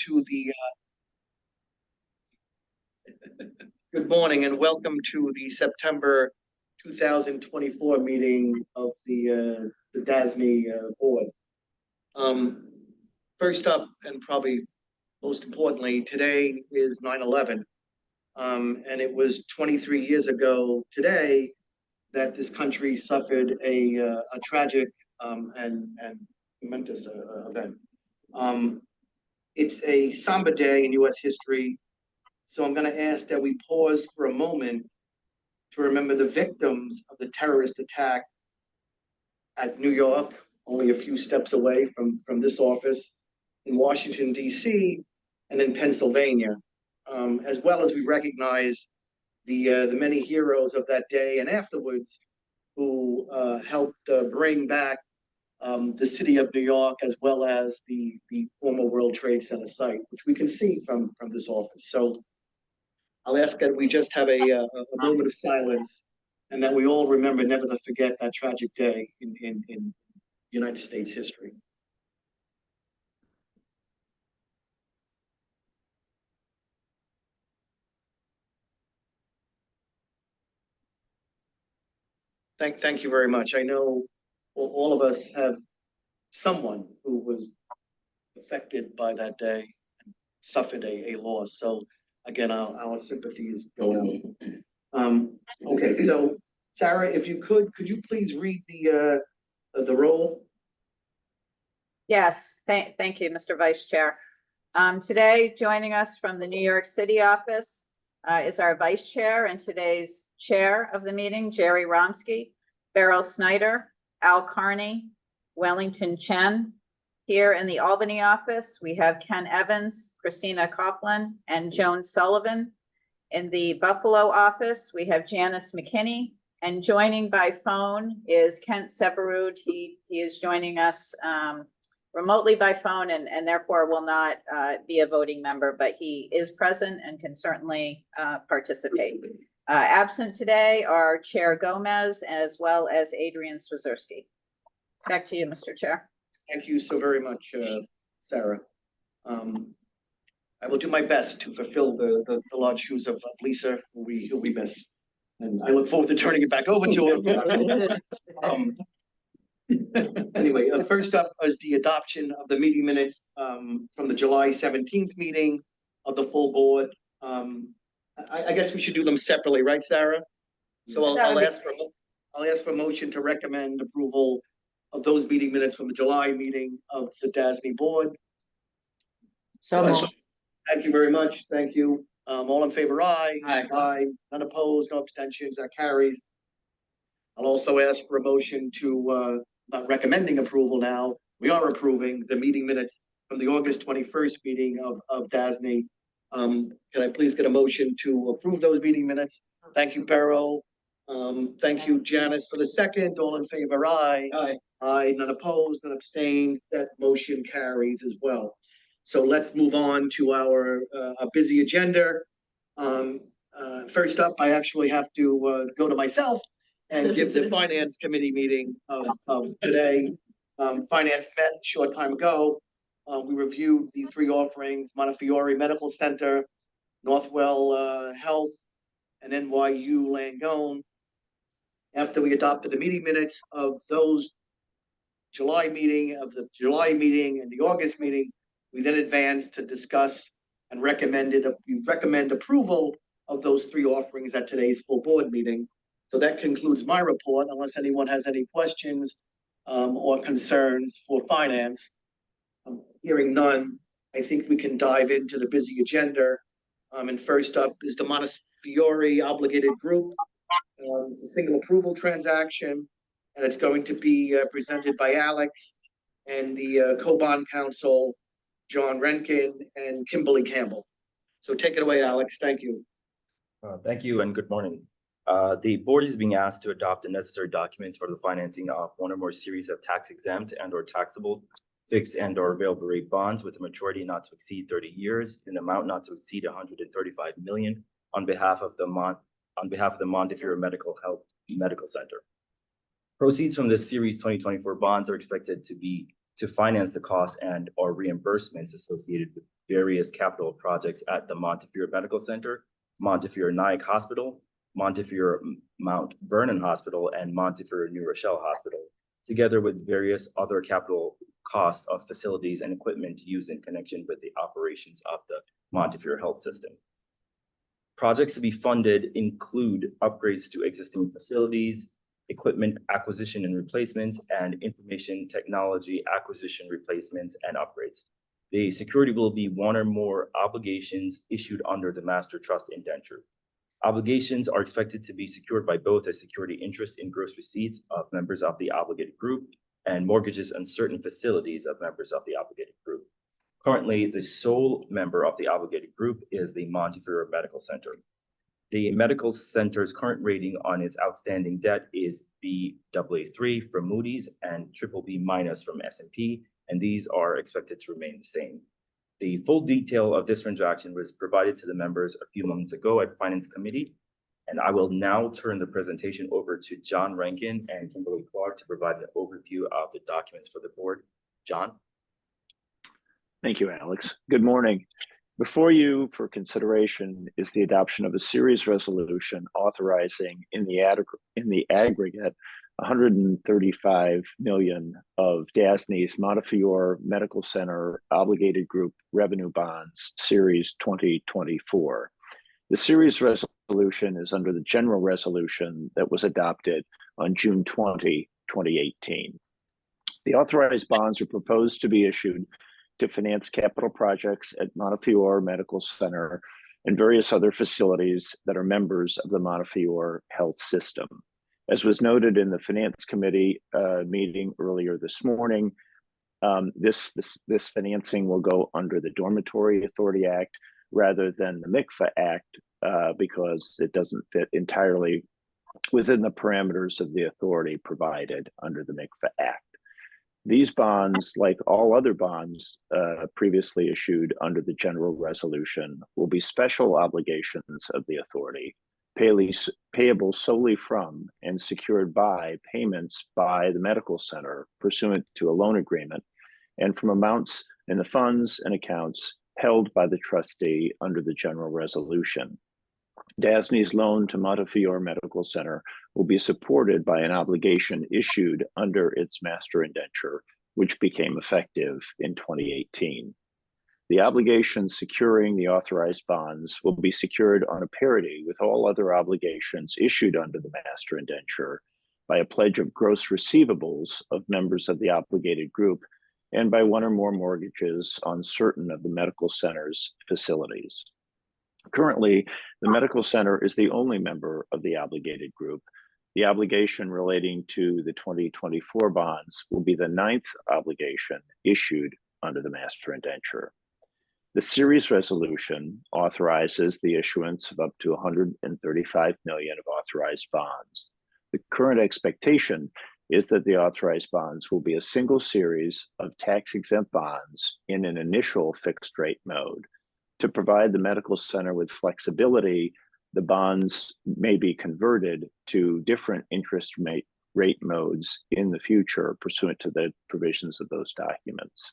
to the good morning and welcome to the September 2024 meeting of the DASNY board. First up, and probably most importantly, today is 9/11, and it was 23 years ago today that this country suffered a tragic and momentous event. It's a somber day in U.S. history, so I'm going to ask that we pause for a moment to remember the victims of the terrorist attack at New York, only a few steps away from this office, in Washington, D.C., and in Pennsylvania, as well as we recognize the many heroes of that day and afterwards who helped bring back the city of New York, as well as the former World Trade Center site, which we can see from this office. So I'll ask that we just have a moment of silence and that we all remember never to forget that tragic day in United States history. Thank you very much. I know all of us have someone who was affected by that day and suffered a loss. So again, our sympathies go out. Okay, so Sarah, if you could you please read the roll? Yes, thank you, Mr. Vice Chair. Today, joining us from the New York City office is our Vice Chair and today's Chair of the meeting, Jerry Romsky, Beryl Snyder, Al Carney, Wellington Chen. Here in the Albany office, we have Ken Evans, Christina Coughlin, and Joan Sullivan. In the Buffalo office, we have Janice McKinney, and joining by phone is Kent Severud. He is joining us remotely by phone and therefore will not be a voting member, but he is present and can certainly participate. Absent today are Chair Gomez as well as Adrian Swazerski. Back to you, Mr. Chair. Thank you so very much, Sarah. I will do my best to fulfill the large shoes of Lisa, who we miss. And I look forward to turning it back over to her. Anyway, first up is the adoption of the meeting minutes from the July 17th meeting of the full board. I guess we should do them separately, right, Sarah? So I'll ask for a motion to recommend approval of those meeting minutes from the July meeting of the DASNY board. So thank you very much. Thank you. All in favor, aye. Aye. Aye. None opposed, no abstentions. That carries. I'll also ask for a motion to not recommending approval now. We are approving the meeting minutes from the August 21st meeting of DASNY. Can I please get a motion to approve those meeting minutes? Thank you, Beryl. Thank you, Janice, for the second. All in favor, aye. Aye. Aye. None opposed, none abstained. That motion carries as well. So let's move on to our busy agenda. First up, I actually have to go to myself and give the Finance Committee meeting of today. Finance met a short time ago. We reviewed the three offerings: Montefiore Medical Center, Northwell Health, and NYU Langone. After we adopted the meeting minutes of those July meeting, and the August meeting, we then advanced to discuss and recommend approval of those three offerings at today's full board meeting. So that concludes my report, unless anyone has any questions or concerns for finance. Hearing none, I think we can dive into the busy agenda. And first up is the Montefiore Obligated Group. It's a single approval transaction, and it's going to be presented by Alex and the co-bond counsel, John Renkin and Kimberly Campbell. So take it away, Alex. Thank you. Thank you and good morning. The board is being asked to adopt the necessary documents for the financing of one or more series of tax-exempt and or taxable fixed and or variable rate bonds with a maturity not to exceed 30 years in an amount not to exceed 135 million on behalf of the Montefiore Medical Center. Proceeds from this series 2024 bonds are expected to be to finance the costs and or reimbursements associated with various capital projects at the Montefiore Medical Center, Montefiore Nyack Hospital, Montefiore Mount Vernon Hospital, and Montefiore New Rochelle Hospital, together with various other capital costs of facilities and equipment used in connection with the operations of the Montefiore Health System. Projects to be funded include upgrades to existing facilities, equipment acquisition and replacements, and information technology acquisition, replacements, and upgrades. The security will be one or more obligations issued under the master trust indenture. Obligations are expected to be secured by both a security interest in gross receipts of members of the obligated group and mortgages on certain facilities of members of the obligated group. Currently, the sole member of the obligated group is the Montefiore Medical Center. The medical center's current rating on its outstanding debt is Baa3 from Moody's and BBB- from S&P, and these are expected to remain the same. The full detail of this transaction was provided to the members a few months ago at Finance Committee, and I will now turn the presentation over to John Rankin and Kimberly Clark to provide an overview of the documents for the board. John? Thank you, Alex. Good morning. Before you for consideration is the adoption of a series resolution authorizing in the aggregate 135 million of DASNY's Montefiore Medical Center Obligated Group Revenue Bonds, Series 2024. The series resolution is under the general resolution that was adopted on June 20, 2018. The authorized bonds are proposed to be issued to finance capital projects at Montefiore Medical Center and various other facilities that are members of the Montefiore Health System. As was noted in the Finance Committee meeting earlier this morning, this financing will go under the Dormitory Authority Act rather than the MICFA Act because it doesn't fit entirely within the parameters of the authority provided under the MICFA Act. These bonds, like all other bonds previously issued under the general resolution, will be special obligations of the authority, payable solely from and secured by payments by the medical center pursuant to a loan agreement and from amounts in the funds and accounts held by the trustee under the general resolution. DASNY's loan to Montefiore Medical Center will be supported by an obligation issued under its master indenture, which became effective in 2018. The obligations securing the authorized bonds will be secured on a parity with all other obligations issued under the master indenture by a pledge of gross receivables of members of the obligated group and by one or more mortgages on certain of the medical center's facilities. Currently, the medical center is the only member of the obligated group. The obligation relating to the 2024 bonds will be the 9th obligation issued under the master indenture. The series resolution authorizes the issuance of up to 135 million of authorized bonds. The current expectation is that the authorized bonds will be a single series of tax-exempt bonds in an initial fixed rate mode. To provide the medical center with flexibility, the bonds may be converted to different interest rate modes in the future pursuant to the provisions of those documents.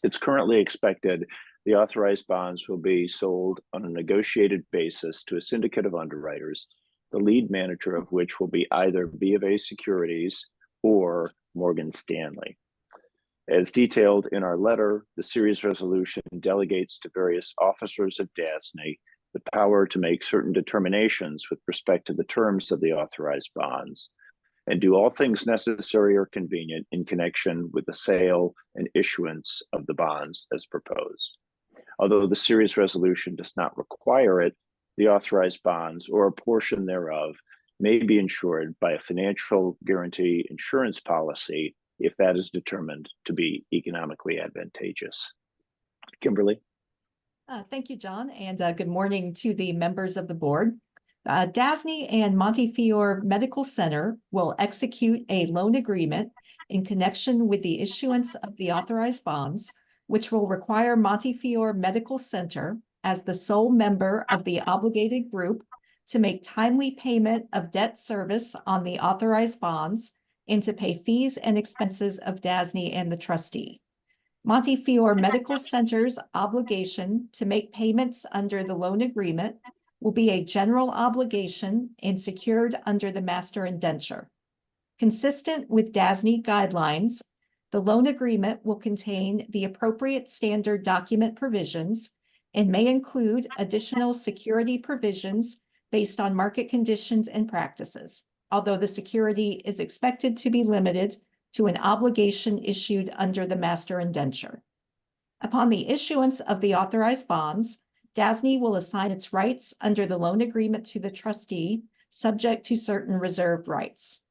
It's currently expected the authorized bonds will be sold on a negotiated basis to a syndicate of underwriters, the lead manager of which will be either B of A Securities or Morgan Stanley. As detailed in our letter, the series resolution delegates to various officers of DASNY the power to make certain determinations with respect to the terms of the authorized bonds and do all things necessary or convenient in connection with the sale and issuance of the bonds as proposed. Although the series resolution does not require it, the authorized bonds or a portion thereof may be insured by a financial guarantee insurance policy if that is determined to be economically advantageous. Kimberly? Thank you, John, and good morning to the members of the board. DASNY and Montefiore Medical Center will execute a loan agreement in connection with the issuance of the authorized bonds, which will require Montefiore Medical Center as the sole member of the obligated group to make timely payment of debt service on the authorized bonds and to pay fees and expenses of DASNY and the trustee. Montefiore Medical Center's obligation to make payments under the loan agreement will be a general obligation and secured under the master indenture. Consistent with DASNY guidelines, the loan agreement will contain the appropriate standard document provisions and may include additional security provisions based on market conditions and practices, although the security is expected to be limited to an obligation issued under the master indenture. Upon the issuance of the authorized bonds, DASNY will assign its rights under the loan agreement to the trustee, subject to certain reserved rights.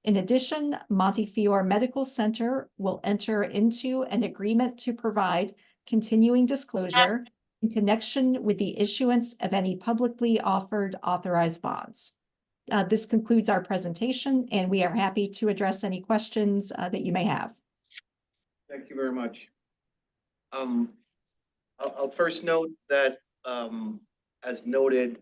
In addition, Montefiore Medical Center will enter into an agreement to provide continuing disclosure in connection with the issuance of any publicly offered authorized bonds. This concludes our presentation, and we are happy to address any questions that you may have. Thank you very much. I'll first note that, as noted,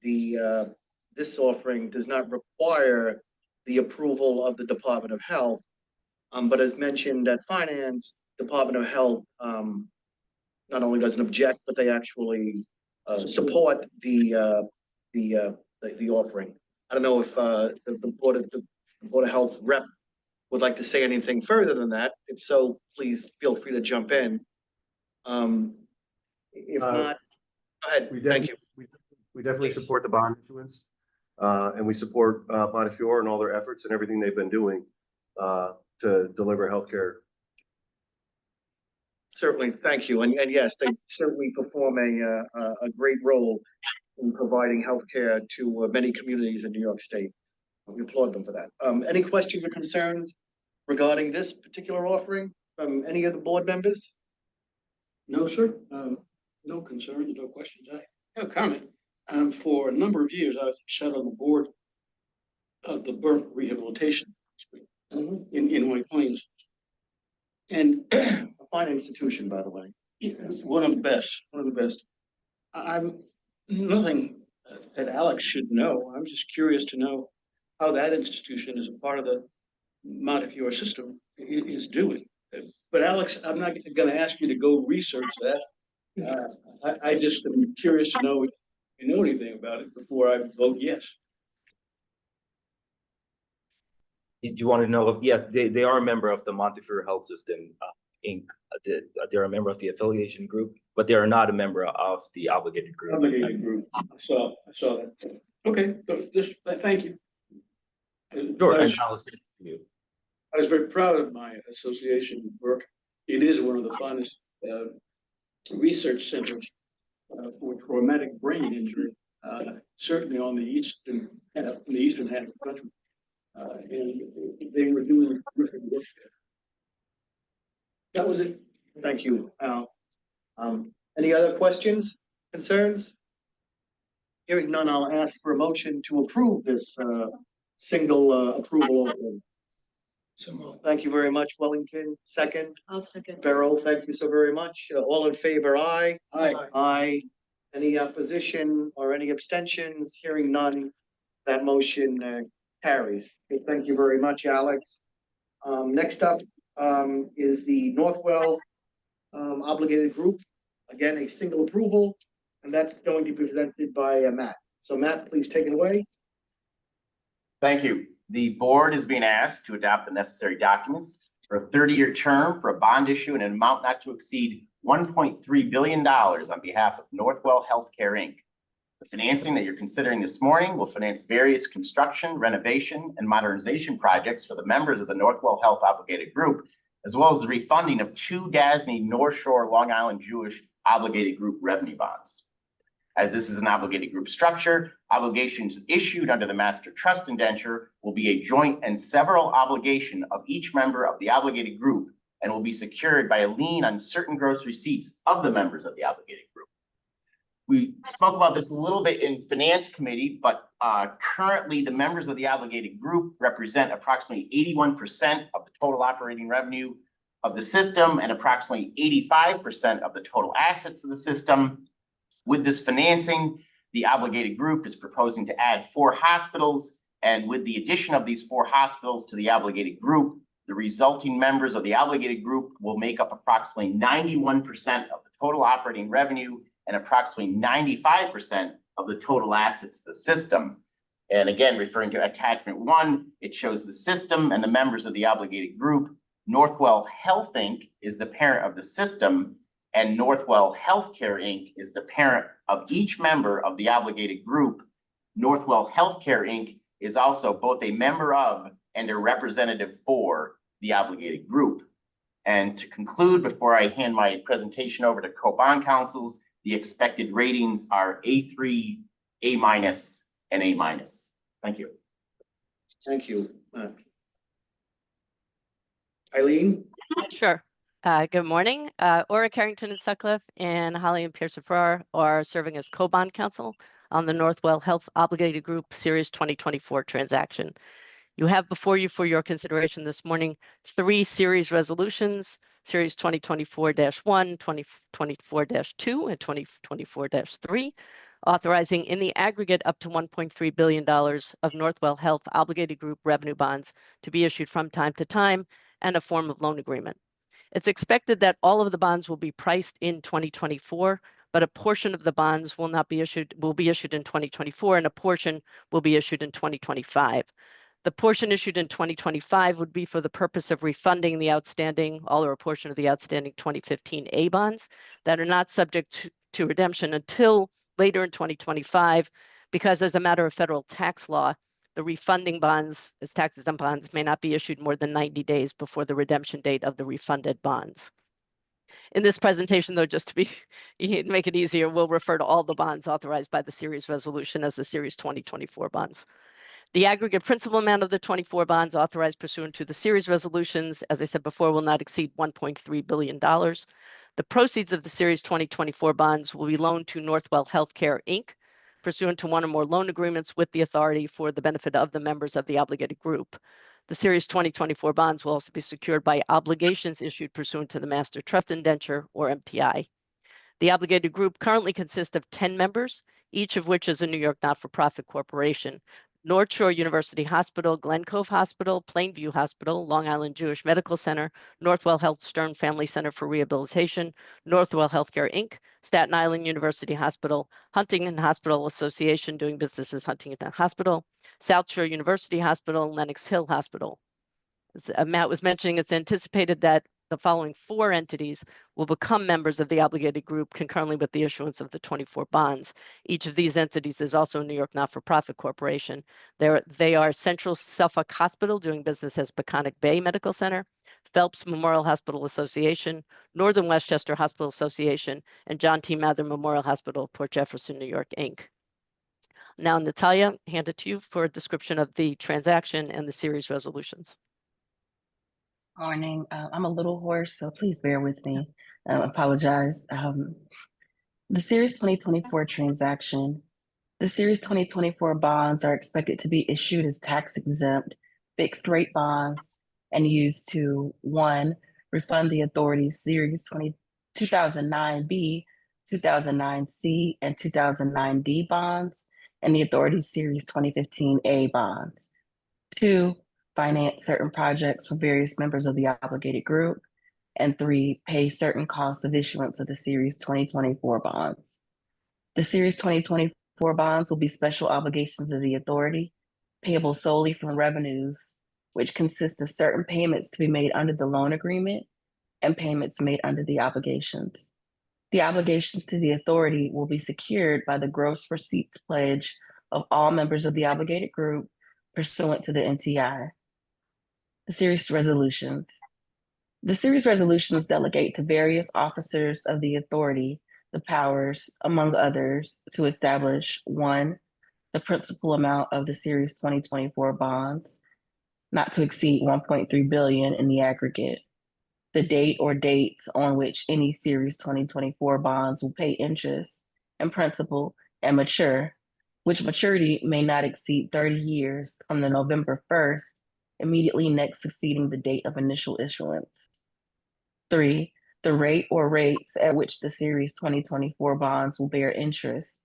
this offering does not require the approval of the Department of Health. But as mentioned at Finance, Department of Health not only doesn't object, but they actually support the offering. I don't know if the Board of Health rep would like to say anything further than that. If so, please feel free to jump in. If not, go ahead. Thank you. We definitely support the bond issuance, and we support Montefiore and all their efforts and everything they've been doing to deliver healthcare. Certainly, thank you. And yes, they certainly perform a great role in providing healthcare to many communities in New York State. We applaud them for that. Any questions or concerns regarding this particular offering from any of the board members? No, sir. No concerns, no questions. I have a comment. For a number of years, I've sat on the board of the burn rehabilitation in White Plains. And A fine institution, by the way. yes, one of the best, one of the best. I'm nothing that Alex should know. I'm just curious to know how that institution is a part of the Montefiore system is doing. But Alex, I'm not going to ask you to go research that. I just am curious to know if you know anything about it before I vote yes. Did you want to know if, yes, they are a member of the Montefiore Health System, Inc. They're a member of the affiliation group, but they are not a member of the obligated group. Obligated group. I saw that. Okay, so just thank you. Sure, I and Alice, you. was very proud of my association work. It is one of the finest research centers for traumatic brain injury, certainly on the eastern half of the country. And they were doing terrific work there. That was it. Thank you, Al. Any other questions, concerns? Hearing none, I'll ask for a motion to approve this single approval offering. So Thank you very much, Wellington. Second, I'll second. Beryl, thank you so very much. All in favor, aye. Aye. Aye. Any opposition or any abstentions? Hearing none, that motion carries. Okay, thank you very much, Alex. Next up is the Northwell obligated group. Again, a single approval, and that's going to be presented by Matt. So Matt, please take it away. Thank you. The board is being asked to adopt the necessary documents for a 30-year term for a bond issue in an amount not to exceed $1.3 billion on behalf of Northwell Healthcare, Inc. The financing that you're considering this morning will finance various construction, renovation, and modernization projects for the members of the Northwell Health Obligated Group, as well as the refunding of 2 DASNY North Shore Long Island Jewish Obligated Group revenue bonds. As this is an obligated group structure, obligations issued under the master trust indenture will be a joint and several obligation of each member of the obligated group and will be secured by a lien on certain gross receipts of the members of the obligated group. We spoke about this a little bit in Finance Committee, but currently the members of the obligated group represent approximately 81% of the total operating revenue of the system and approximately 85% of the total assets of the system. With this financing, the obligated group is proposing to add 4 hospitals And with the addition of these 4 hospitals to the obligated group, the resulting members of the obligated group will make up approximately 91% of the total operating revenue and approximately 95% of the total assets of the system. And again, referring to attachment 1, it shows the system and the members of the obligated group. Northwell Health Inc. is the parent of the system, and Northwell Healthcare Inc. is the parent of each member of the obligated group. Northwell Healthcare Inc. is also both a member of and a representative for the obligated group. And to conclude, before I hand my presentation over to co-bond counsels, the expected ratings are A3, A-, and A-. Thank you. Thank you. Eileen? Sure. Good morning. Ora Carrington and Sutcliffe and Holly and Pearson Farrar are serving as co-bond counsel on the Northwell Health Obligated Group Series 2024 transaction. You have before you for your consideration this morning 3 series resolutions, Series 2024-1, 2024-2, and 2024-3, authorizing in the aggregate up to $1.3 billion of Northwell Health Obligated Group revenue bonds to be issued from time to time and a form of loan agreement. It's expected that all of the bonds will be priced in 2024, but a portion of the bonds will be issued in 2024, and a portion will be issued in 2025. The portion issued in 2025 would be for the purpose of refunding the outstanding, all or a portion of the outstanding 2015 A bonds that are not subject to redemption until later in 2025, because as a matter of federal tax law, the refunding bonds as tax-exempt bonds may not be issued more than 90 days before the redemption date of the refunded bonds. In this presentation, though, just to make it easier, we'll refer to all the bonds authorized by the series resolution as the Series 2024 bonds. The aggregate principal amount of the 24 bonds authorized pursuant to the series resolutions, as I said before, will not exceed $1.3 billion. The proceeds of the Series 2024 bonds will be loaned to Northwell Healthcare Inc. pursuant to one or more loan agreements with the authority for the benefit of the members of the obligated group. The Series 2024 bonds will also be secured by obligations issued pursuant to the Master Trust Indenture, or MTI. The obligated group currently consists of 10 members, each of which is a New York not-for-profit corporation. North Shore University Hospital, Glen Cove Hospital, Plainview Hospital, Long Island Jewish Medical Center, Northwell Health Stern Family Center for Rehabilitation, Northwell Healthcare Inc., Staten Island University Hospital, Huntington Hospital Association doing business as Huntington Hospital, South Shore University Hospital, Lenox Hill Hospital. As Matt was mentioning, it's anticipated that the following 4 entities will become members of the obligated group concurrently with the issuance of the 24 bonds. Each of these entities is also a New York not-for-profit corporation. They are Central Suffolk Hospital, doing business as Peconic Bay Medical Center, Phelps Memorial Hospital Association, Northern Westchester Hospital Association, and John T. Mather Memorial Hospital, Port Jefferson, New York, Inc. Now, Natalia, hand it to you for a description of the transaction and the series resolutions. Morning. I'm a little hoarse, so please bear with me. Apologize. The Series 2024 transaction. The Series 2024 bonds are expected to be issued as tax-exempt, fixed-rate bonds and used to, 1, refund the authority's Series 2009B, 2009C, and 2009D bonds, and the authority's Series 2015A bonds. 2, finance certain projects for various members of the obligated group, and 3, pay certain costs of issuance of the Series 2024 bonds. The Series 2024 bonds will be special obligations of the authority, payable solely from revenues, which consist of certain payments to be made under the loan agreement and payments made under the obligations. The obligations to the authority will be secured by the gross receipts pledge of all members of the obligated group pursuant to the NTI. The series resolutions. The series resolutions delegate to various officers of the authority the powers, among others, to establish 1, the principal amount of the Series 2024 bonds, not to exceed $1.3 billion in the aggregate, the date or dates on which any Series 2024 bonds will pay interest and principal and mature, which maturity may not exceed 30 years from the November 1st, immediately next succeeding the date of initial issuance. 3, the rate or rates at which the Series 2024 bonds will bear interest,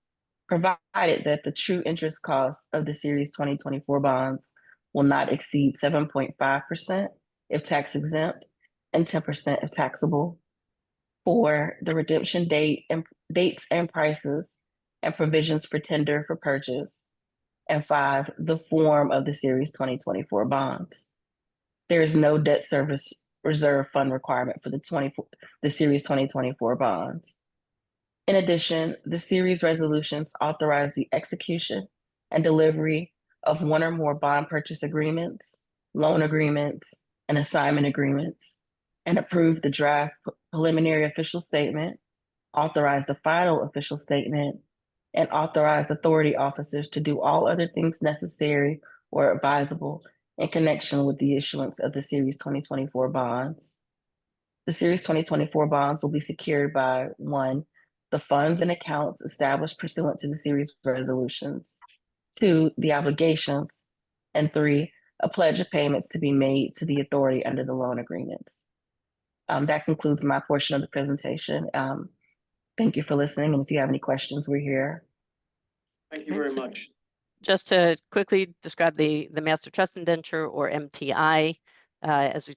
provided that the true interest cost of the Series 2024 bonds will not exceed 7.5% if tax exempt and 10% if taxable. 4, the redemption dates and prices and provisions for tender for purchase. And 5, the form of the Series 2024 bonds. There is no debt service reserve fund requirement for the Series 2024 bonds. In addition, the series resolutions authorize the execution and delivery of one or more bond purchase agreements, loan agreements, and assignment agreements, and approve the draft preliminary official statement, authorize the final official statement, and authorize authority officers to do all other things necessary or advisable in connection with the issuance of the Series 2024 bonds. The Series 2024 bonds will be secured by 1, the funds and accounts established pursuant to the series resolutions, 2, the obligations, and 3, a pledge of payments to be made to the authority under the loan agreements. That concludes my portion of the presentation. Thank you for listening, and if you have any questions, we're here. Thank you very much. Just to quickly describe the master trust indenture, or MTI, as we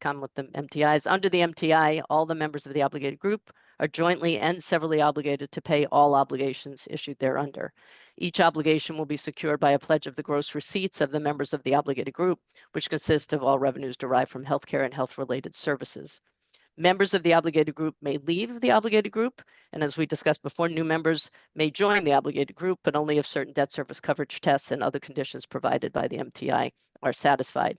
come with the MTIs. Under the MTI, all the members of the obligated group are jointly and severally obligated to pay all obligations issued thereunder. Each obligation will be secured by a pledge of the gross receipts of the members of the obligated group, which consist of all revenues derived from healthcare and health-related services. Members of the obligated group may leave the obligated group, and as we discussed before, new members may join the obligated group, but only if certain debt service coverage tests and other conditions provided by the MTI are satisfied.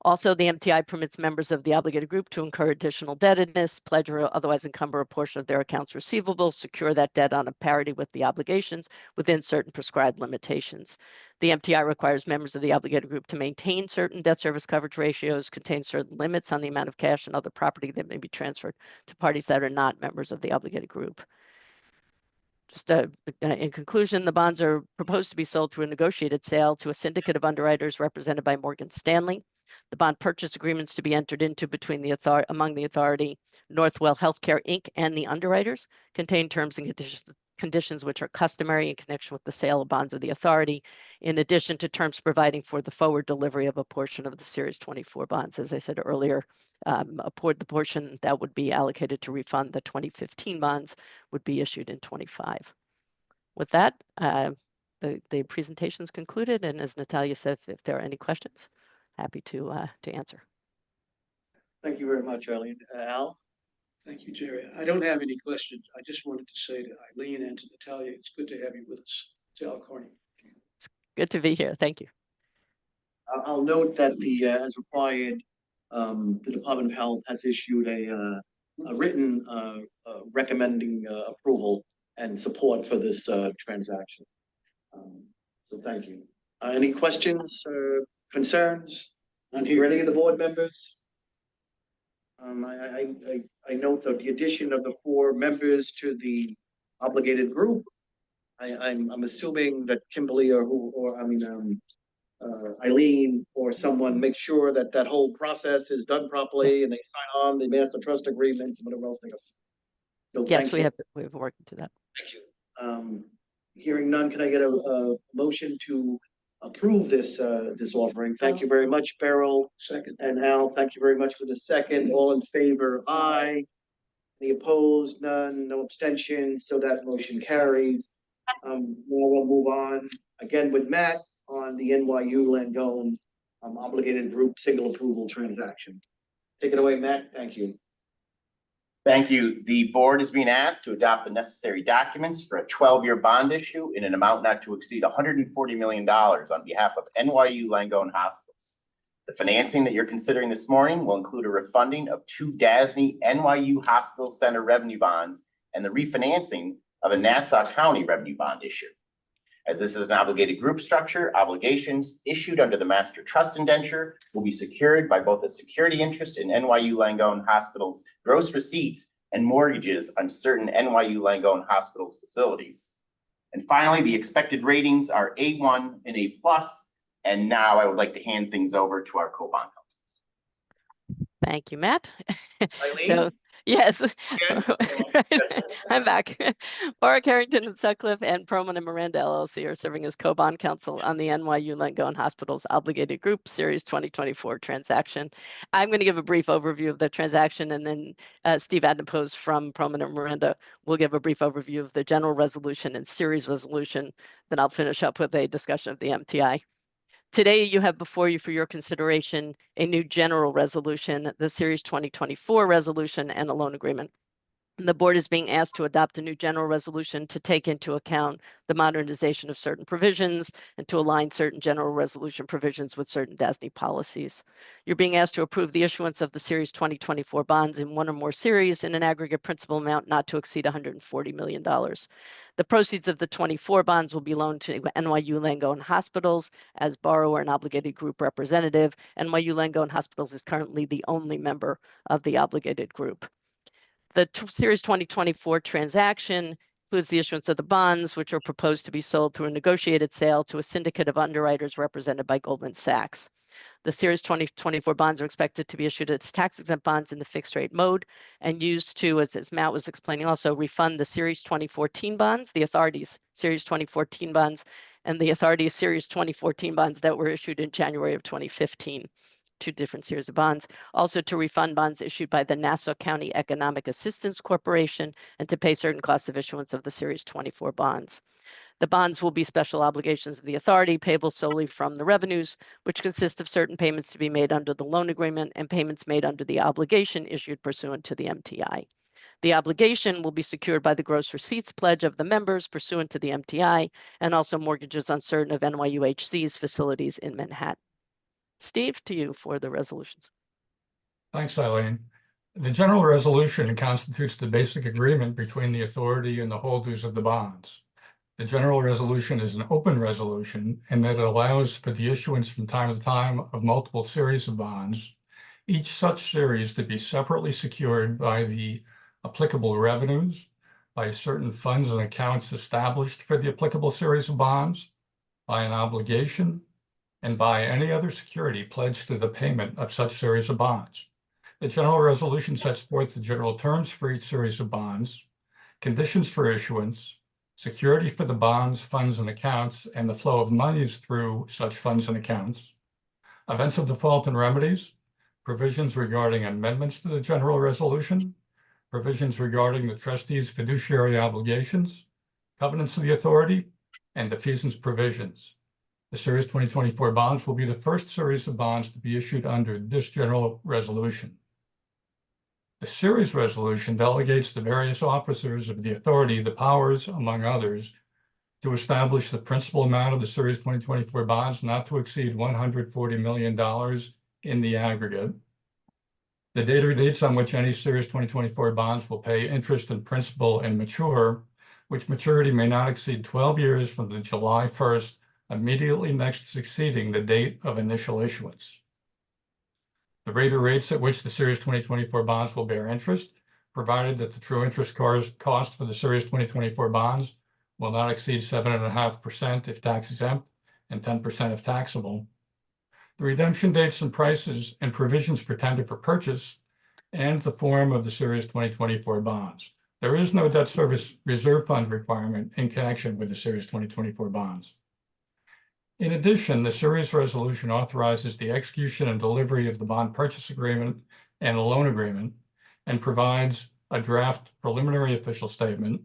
Also, the MTI permits members of the obligated group to incur additional indebtedness, pledge or otherwise encumber a portion of their accounts receivable, secure that debt on a parity with the obligations within certain prescribed limitations. The MTI requires members of the obligated group to maintain certain debt service coverage ratios, contain certain limits on the amount of cash and other property that may be transferred to parties that are not members of the obligated group. Just in conclusion, the bonds are proposed to be sold through a negotiated sale to a syndicate of underwriters represented by Morgan Stanley. The bond purchase agreements to be entered into between among the authority, Northwell Healthcare Inc. and the underwriters contain terms and conditions which are customary in connection with the sale of bonds of the authority, in addition to terms providing for the forward delivery of a portion of the Series 24 bonds. As I said earlier, the portion that would be allocated to refund the 2015 bonds would be issued in 25. With that, the presentation is concluded, and as Natalia said, if there are any questions, happy to answer. Thank you very much, Eileen. Al? Thank you, Jerry. I don't have any questions. I just wanted to say to Eileen and to Natalia, it's good to have you with us. It's Al Carney. It's good to be here. Thank you. I'll note that as required, the Department of Health has issued a written recommending approval and support for this transaction. So thank you. Any questions or concerns on here? Any of the board members? I note that the addition of the 4 members to the obligated group. I'm assuming that Kimberly Eileen or someone make sure that that whole process is done properly and they sign on the master trust agreement and whatever else they go. So yes, we have worked into that. Thank you. Hearing none, can I get a motion to approve this offering? Thank you very much, Beryl. Second. And Al, thank you very much for the second. All in favor? Aye. Any opposed? None. No abstention. So that motion carries. Now we'll move on again with Matt on the NYU Langone obligated group single approval transaction. Take it away, Matt. Thank you. Thank you. The board is being asked to adopt the necessary documents for a 12-year bond issue in an amount not to exceed $140 million on behalf of NYU Langone Hospitals. The financing that you're considering this morning will include a refunding of 2 DASNY NYU Hospital Center revenue bonds and the refinancing of a Nassau County revenue bond issue. As this is an obligated group structure, obligations issued under the master trust indenture will be secured by both a security interest in NYU Langone Hospital's gross receipts and mortgages on certain NYU Langone Hospital's facilities. And finally, the expected ratings are A1 and A+. And now I would like to hand things over to our co-bond counsels. Thank you, Matt. Eileen? So, Yes. Yes. I'm back. Ora Carrington and Sutcliffe and Perlman and Miranda LLC are serving as co-bond counsel on the NYU Langone Hospitals Obligated Group Series 2024 transaction. I'm going to give a brief overview of the transaction, and then Steve Adnapose from Perlman and Miranda will give a brief overview of the general resolution and series resolution. Then I'll finish up with a discussion of the MTI. Today, you have before you for your consideration a new general resolution, the Series 2024 resolution, and a loan agreement. The board is being asked to adopt a new general resolution to take into account the modernization of certain provisions and to align certain general resolution provisions with certain DASNY policies. You're being asked to approve the issuance of the Series 2024 bonds in one or more series in an aggregate principal amount not to exceed $140 million. The proceeds of the 24 bonds will be loaned to NYU Langone Hospitals as borrower and obligated group representative. NYU Langone Hospitals is currently the only member of the obligated group. The Series 2024 transaction includes the issuance of the bonds, which are proposed to be sold through a negotiated sale to a syndicate of underwriters represented by Goldman Sachs. The Series 2024 bonds are expected to be issued as tax-exempt bonds in the fixed rate mode and used to, as Matt was explaining, also refund the Series 2014 bonds, the authority's Series 2014 bonds, and the authority's Series 2014 bonds that were issued in January of 2015. Two different series of bonds, also to refund bonds issued by the Nassau County Economic Assistance Corporation and to pay certain costs of issuance of the Series 24 bonds. The bonds will be special obligations of the authority payable solely from the revenues, which consist of certain payments to be made under the loan agreement and payments made under the obligation issued pursuant to the MTI. The obligation will be secured by the gross receipts pledge of the members pursuant to the MTI and also mortgages on certain of NYUHC's facilities in Manhattan. Steve, to you for the resolutions. Thanks, Eileen. The general resolution constitutes the basic agreement between the authority and the holders of the bonds. The general resolution is an open resolution in that it allows for the issuance from time to time of multiple series of bonds, each such series to be separately secured by the applicable revenues, by certain funds and accounts established for the applicable series of bonds, by an obligation, and by any other security pledged to the payment of such series of bonds. The general resolution sets forth the general terms for each series of bonds, conditions for issuance, security for the bonds, funds, and accounts, and the flow of monies through such funds and accounts, events of default and remedies, provisions regarding amendments to the general resolution, provisions regarding the trustee's fiduciary obligations, covenants of the authority, and defeasance provisions. The Series 2024 bonds will be the first series of bonds to be issued under this general resolution. The series resolution delegates to various officers of the authority the powers, among others, to establish the principal amount of the Series 2024 bonds not to exceed $140 million in the aggregate. The date or dates on which any Series 2024 bonds will pay interest and principal and mature, which maturity may not exceed 12 years from the July 1st immediately next succeeding the date of initial issuance. The rate or rates at which the Series 2024 bonds will bear interest, provided that the true interest cost for the Series 2024 bonds will not exceed 7.5% if tax exempt and 10% if taxable. The redemption dates and prices and provisions for tender for purchase and the form of the Series 2024 bonds. There is no debt service reserve fund requirement in connection with the Series 2024 bonds. In addition, the series resolution authorizes the execution and delivery of the bond purchase agreement and a loan agreement and provides a draft preliminary official statement,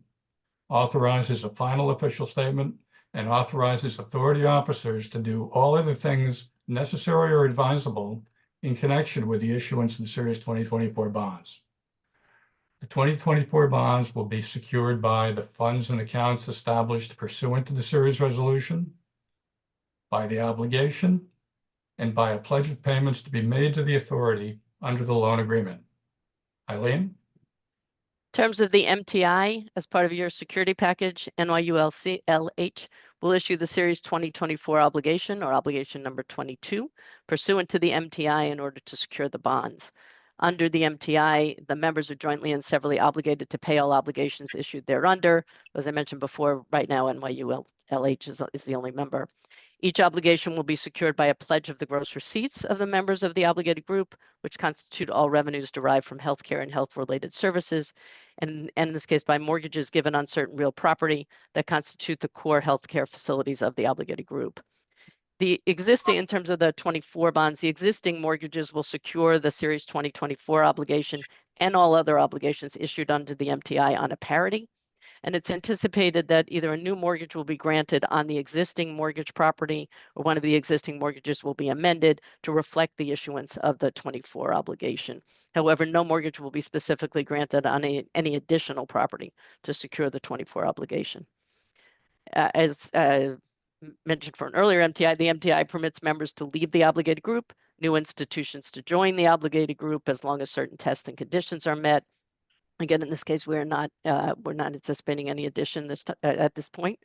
authorizes a final official statement, and authorizes authority officers to do all other things necessary or advisable in connection with the issuance of the Series 2024 bonds. The 2024 bonds will be secured by the funds and accounts established pursuant to the series resolution, by the obligation, and by a pledge of payments to be made to the authority under the loan agreement. Eileen? In terms of the MTI, as part of your security package, NYULH will issue the Series 2024 obligation or obligation number 22 pursuant to the MTI in order to secure the bonds. Under the MTI, the members are jointly and severally obligated to pay all obligations issued thereunder. As I mentioned before, right now NYULH is the only member. Each obligation will be secured by a pledge of the gross receipts of the members of the obligated group, which constitute all revenues derived from healthcare and health-related services, and in this case by mortgages given on certain real property that constitute the core healthcare facilities of the obligated group. The existing, in terms of the 24 bonds, the existing mortgages will secure the Series 2024 obligation and all other obligations issued under the MTI on a parity. And it's anticipated that either a new mortgage will be granted on the existing mortgage property or one of the existing mortgages will be amended to reflect the issuance of the 24 obligation. However, no mortgage will be specifically granted on any additional property to secure the 24 obligation. As mentioned for an earlier MTI, the MTI permits members to leave the obligated group, new institutions to join the obligated group as long as certain tests and conditions are met. Again, in this case, we're not anticipating any addition at this point.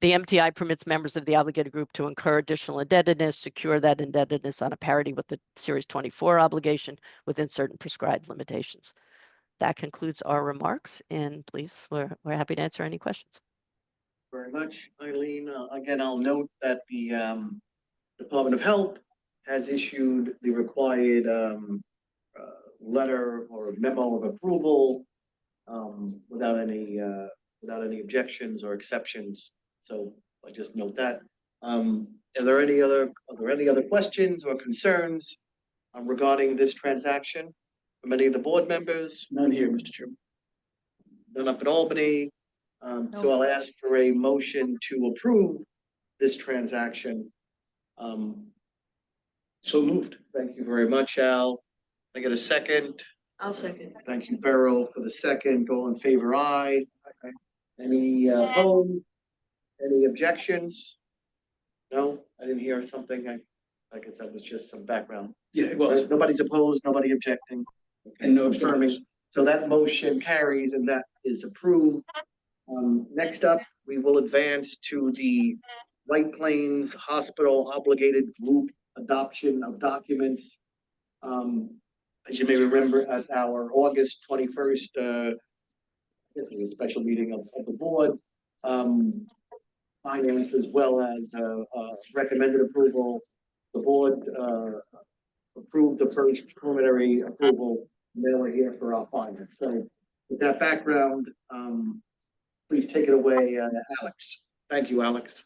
The MTI permits members of the obligated group to incur additional indebtedness, secure that indebtedness on a parity with the Series 24 obligation within certain prescribed limitations. That concludes our remarks, and please, we're happy to answer any questions. Very much, Eileen. Again, I'll note that the Department of Health has issued the required letter or memo of approval without any objections or exceptions. So I just note that. Are there any other questions or concerns regarding this transaction from any of the board members? None here, Mr. Chairman. None up in Albany. So I'll ask for a motion to approve this transaction. So moved. Thank you very much, Al. Can I get a second? I'll second. Thank you, Beryl, for the second. All in favor, aye. Any opposed? Any objections? No, I didn't hear something. I guess that was just some background. Yeah, it was. Nobody's opposed, nobody objecting. And no Confirming. So that motion carries and that is approved. Next up, we will advance to the White Plains Hospital Obligated Group Adoption of Documents. As you may remember, at our August 21st, I guess it was a special meeting of the board, finance as well as recommended approval. The board approved the first preliminary approval. They were here for our finance. So with that background, please take it away, Alex. Thank you, Alex.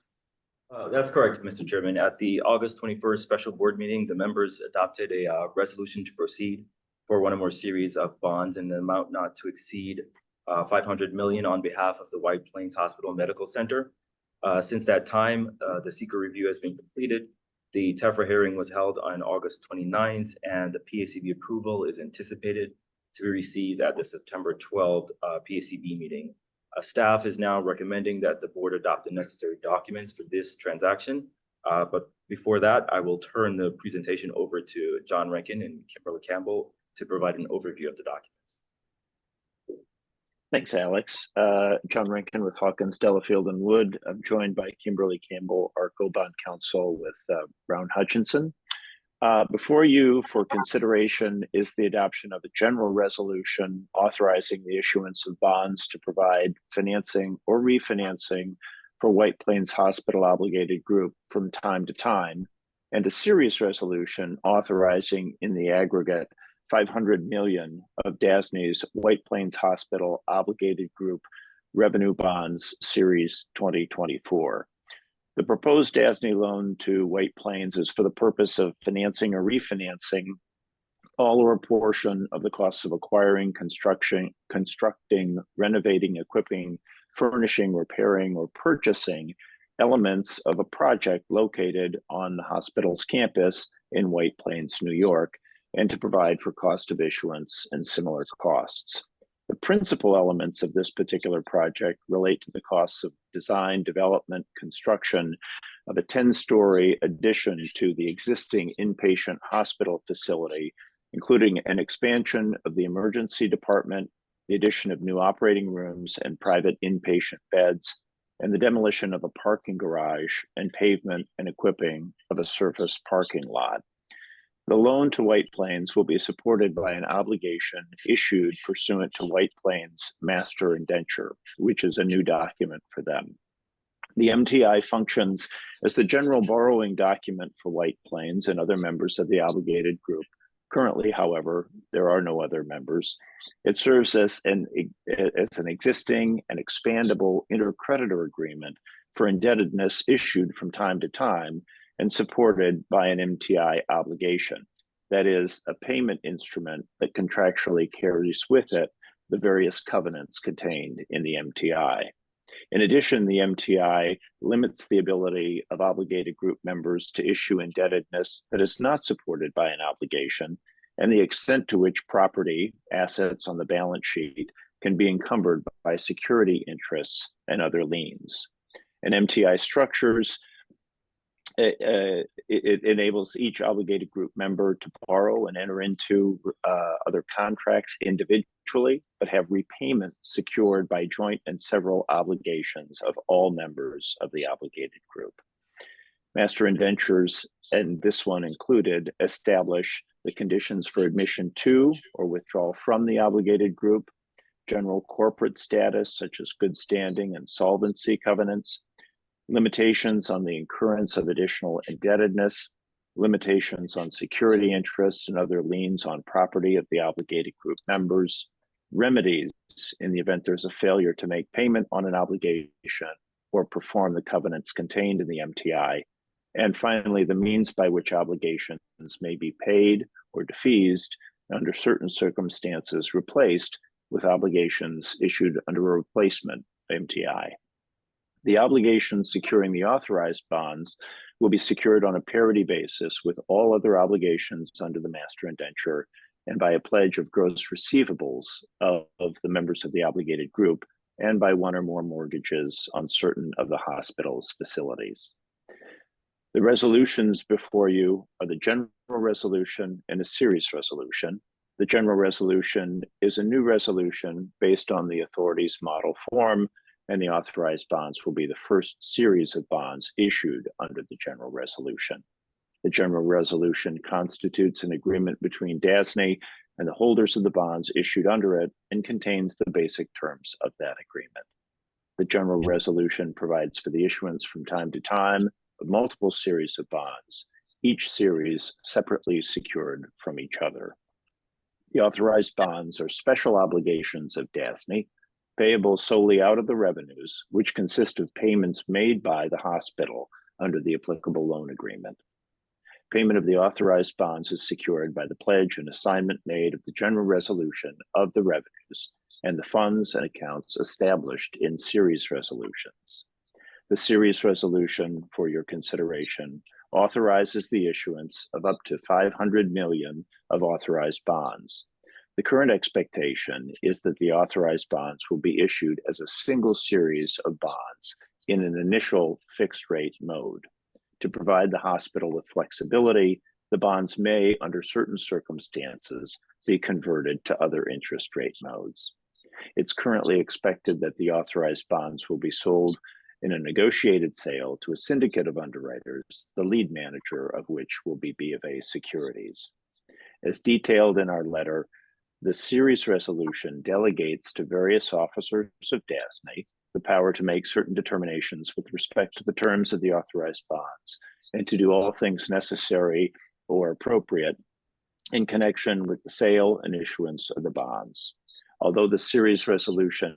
That's correct, Mr. Chairman. At the August 21st special board meeting, the members adopted a resolution to proceed for one or more series of bonds in an amount not to exceed $500 million on behalf of the White Plains Hospital Medical Center. Since that time, the secret review has been completed. The TEFRA hearing was held on August 29th, and the PACB approval is anticipated to be received at the September 12th PACB meeting. Staff is now recommending that the board adopt the necessary documents for this transaction. But before that, I will turn the presentation over to John Rankin and Kimberly Campbell to provide an overview of the documents. Thanks, Alex. John Rankin with Hawkins, Delafield and Wood. I'm joined by Kimberly Campbell, our co-bond counsel with Brown Hutchinson. Before you for consideration is the adoption of a general resolution authorizing the issuance of bonds to provide financing or refinancing for White Plains Hospital Obligated Group from time to time, and a series resolution authorizing in the aggregate $500 million of DASNY's White Plains Hospital Obligated Group Revenue Bonds Series 2024. The proposed DASNY loan to White Plains is for the purpose of financing or refinancing all or a portion of the costs of acquiring, constructing, renovating, equipping, furnishing, repairing, or purchasing elements of a project located on the hospital's campus in White Plains, New York, and to provide for cost of issuance and similar costs. The principal elements of this particular project relate to the costs of design, development, construction of a 10-story addition to the existing inpatient hospital facility, including an expansion of the emergency department, the addition of new operating rooms and private inpatient beds, and the demolition of a parking garage and pavement and equipping of a surface parking lot. The loan to White Plains will be supported by an obligation issued pursuant to White Plains Master Indenture, which is a new document for them. The MTI functions as the general borrowing document for White Plains and other members of the obligated group. Currently, however, there are no other members. It serves as an existing and expandable intercreditor agreement for indebtedness issued from time to time and supported by an MTI obligation. That is, a payment instrument that contractually carries with it the various covenants contained in the MTI. In addition, the MTI limits the ability of obligated group members to issue indebtedness that is not supported by an obligation, and the extent to which property, assets on the balance sheet can be encumbered by security interests and other liens. And MTI structures, it enables each obligated group member to borrow and enter into other contracts individually, but have repayment secured by joint and several obligations of all members of the obligated group. Master indentures, and this one included, establish the conditions for admission to or withdrawal from the obligated group, general corporate status such as good standing and solvency covenants, limitations on the incurrence of additional indebtedness, limitations on security interests and other liens on property of the obligated group members, remedies in the event there's a failure to make payment on an obligation or perform the covenants contained in the MTI, and finally, the means by which obligations may be paid or defeased, under certain circumstances replaced with obligations issued under a replacement MTI. The obligations securing the authorized bonds will be secured on a parity basis with all other obligations under the master indenture and by a pledge of gross receivables of the members of the obligated group and by one or more mortgages on certain of the hospital's facilities. The resolutions before you are the general resolution and a series resolution. The general resolution is a new resolution based on the authority's model form, and the authorized bonds will be the first series of bonds issued under the general resolution. The general resolution constitutes an agreement between DASNY and the holders of the bonds issued under it and contains the basic terms of that agreement. The general resolution provides for the issuance from time to time of multiple series of bonds, each series separately secured from each other. The authorized bonds are special obligations of DASNY, payable solely out of the revenues, which consist of payments made by the hospital under the applicable loan agreement. Payment of the authorized bonds is secured by the pledge and assignment made of the general resolution of the revenues and the funds and accounts established in series resolutions. The series resolution for your consideration authorizes the issuance of up to 500 million of authorized bonds. The current expectation is that the authorized bonds will be issued as a single series of bonds in an initial fixed rate mode. To provide the hospital with flexibility, the bonds may, under certain circumstances, be converted to other interest rate modes. It's currently expected that the authorized bonds will be sold in a negotiated sale to a syndicate of underwriters, the lead manager of which will be B of A Securities. As detailed in our letter, the series resolution delegates to various officers of DASNY the power to make certain determinations with respect to the terms of the authorized bonds and to do all things necessary or appropriate in connection with the sale and issuance of the bonds. Although the series resolution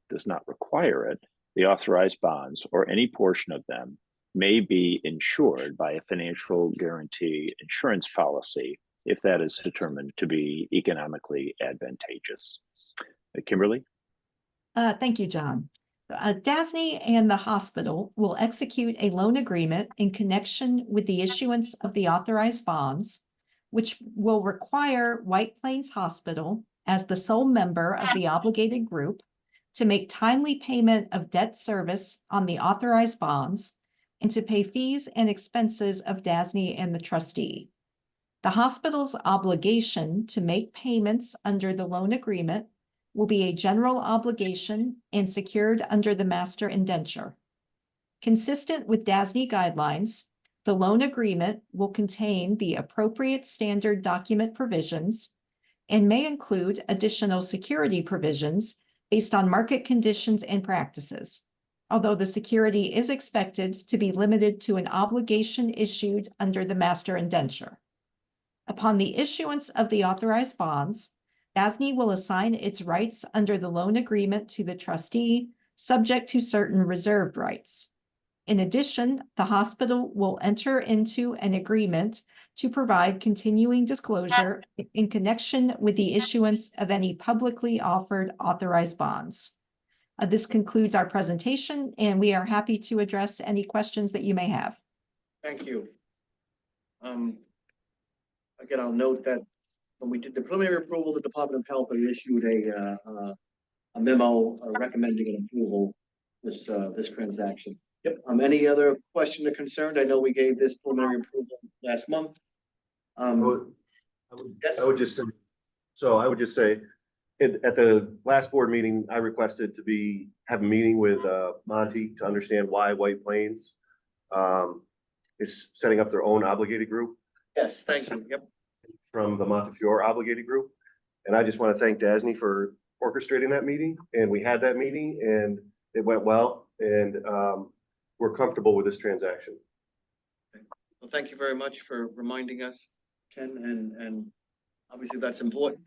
does not require it, the authorized bonds, or any portion of them, may be insured by a financial guarantee insurance policy if that is determined to be economically advantageous. Kimberly? Thank you, John. DASNY and the hospital will execute a loan agreement in connection with the issuance of the authorized bonds, which will require White Plains Hospital, as the sole member of the obligated group, to make timely payment of debt service on the authorized bonds and to pay fees and expenses of DASNY and the trustee. The hospital's obligation to make payments under the loan agreement will be a general obligation and secured under the master indenture. Consistent with DASNY guidelines, the loan agreement will contain the appropriate standard document provisions and may include additional security provisions based on market conditions and practices. although the security is expected to be limited to an obligation issued under the master indenture. Upon the issuance of the authorized bonds, DASNY will assign its rights under the loan agreement to the trustee, subject to certain reserved rights. In addition, the hospital will enter into an agreement to provide continuing disclosure in connection with the issuance of any publicly offered authorized bonds. This concludes our presentation, and we are happy to address any questions that you may have. Thank you. Again, I'll note that when we did the preliminary approval, the Department of Health had issued a memo recommending an approval this transaction. Yep. Any other question or concern? I know we gave this preliminary approval last month. Yes. I would just say, at the last board meeting, I requested to have a meeting with Monty to understand why White Plains is setting up their own obligated group Yes, thank you. Yep. from the Montefiore obligated group. And I just want to thank DASNY for orchestrating that meeting. And we had that meeting and it went well. And we're comfortable with this transaction. Well, thank you very much for reminding us, Ken, and obviously that's important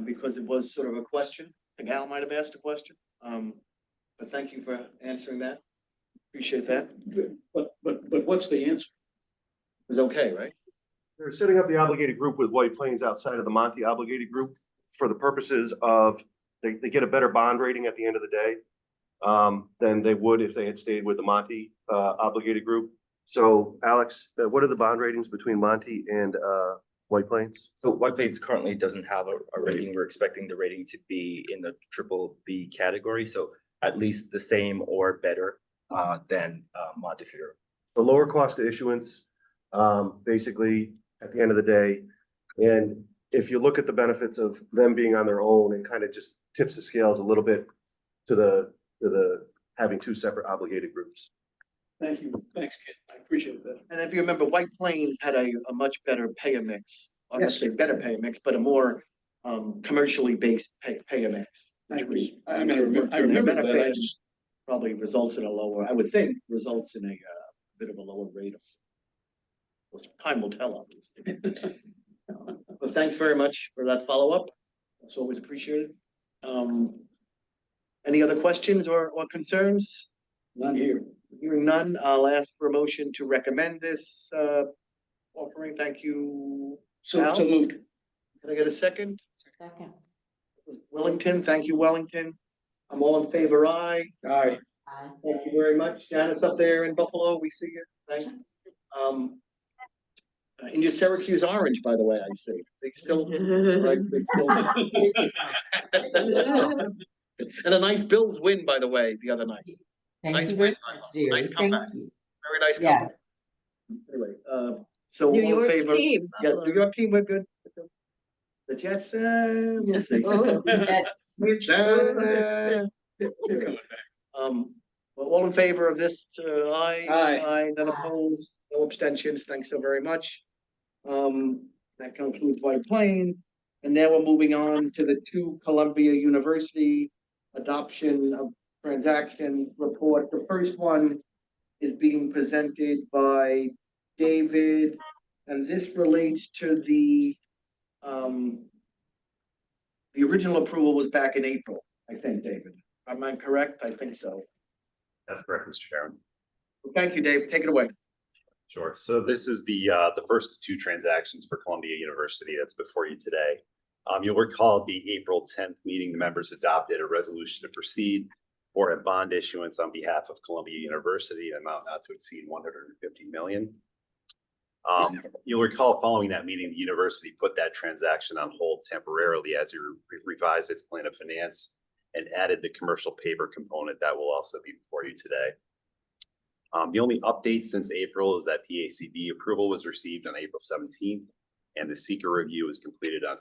because it was sort of a question. I think Al might have asked a question, but thank you for answering that. Appreciate that. Good. But what's the answer? It was okay, right? They're setting up the obligated group with White Plains outside of the Monty obligated group for the purposes of they get a better bond rating at the end of the day than they would if they had stayed with the Monty obligated group. So Alex, what are the bond ratings between Monty and White Plains? So White Plains currently doesn't have a rating. We're expecting the rating to be in the triple-B category. So at least the same or better than Montefiore. The lower cost of issuance, basically at the end of the day. And if you look at the benefits of them being on their own, it kind of just tips the scales a little bit to the having two separate obligated groups. Thank you. Thanks, Ken. I appreciate that. And if you remember, White Plains had a much better payer mix. I don't say better payer mix, but a more commercially based payer mix. I remember that. I just Probably results in a lower, I would think, results in a bit of a lower rate of. Well, time will tell, obviously. But thanks very much for that follow-up. It's always appreciated. Any other questions or concerns? None here. Hearing none, I'll ask for a motion to recommend this offering. Thank you. So Al? moved. Can I get a second? Second. Wellington, thank you, Wellington. I'm all in favor, aye. Aye. Thank you very much. Janice up there in Buffalo, we see you. Thanks. In your Syracuse orange, by the way, I see. They still, right, they still. And a nice Bills win, by the way, the other night. Thank Nice you win. very much, Jerry. Nice Thank comeback. you. Very nice Yeah. comeback. Anyway, so New all in York favor? team. Yes, New York team, we're good. The Jets, we'll see. Oh, that's- Well, all in favor of this, aye. Aye. Aye, none opposed, no abstentions, thanks so very much. That concludes White Plains, and now we're moving on to the two Columbia University adoption of transaction report. The first one is being presented by David, and this relates to the original approval was back in April, I think, David. Am I correct? I think so. That's correct, Mr. Chairman. Well, thank you, Dave. Take it away. Sure. So this is the first of two transactions for Columbia University that's before you today. You'll recall at the April 10th meeting, the members adopted a resolution to proceed for a bond issuance on behalf of Columbia University, an amount not to exceed $150 million. You'll recall following that meeting, the university put that transaction on hold temporarily as it revised its plan of finance and added the commercial paper component that will also be before you today. The only update since April is that PACB approval was received on April 17th and the seeker review was completed on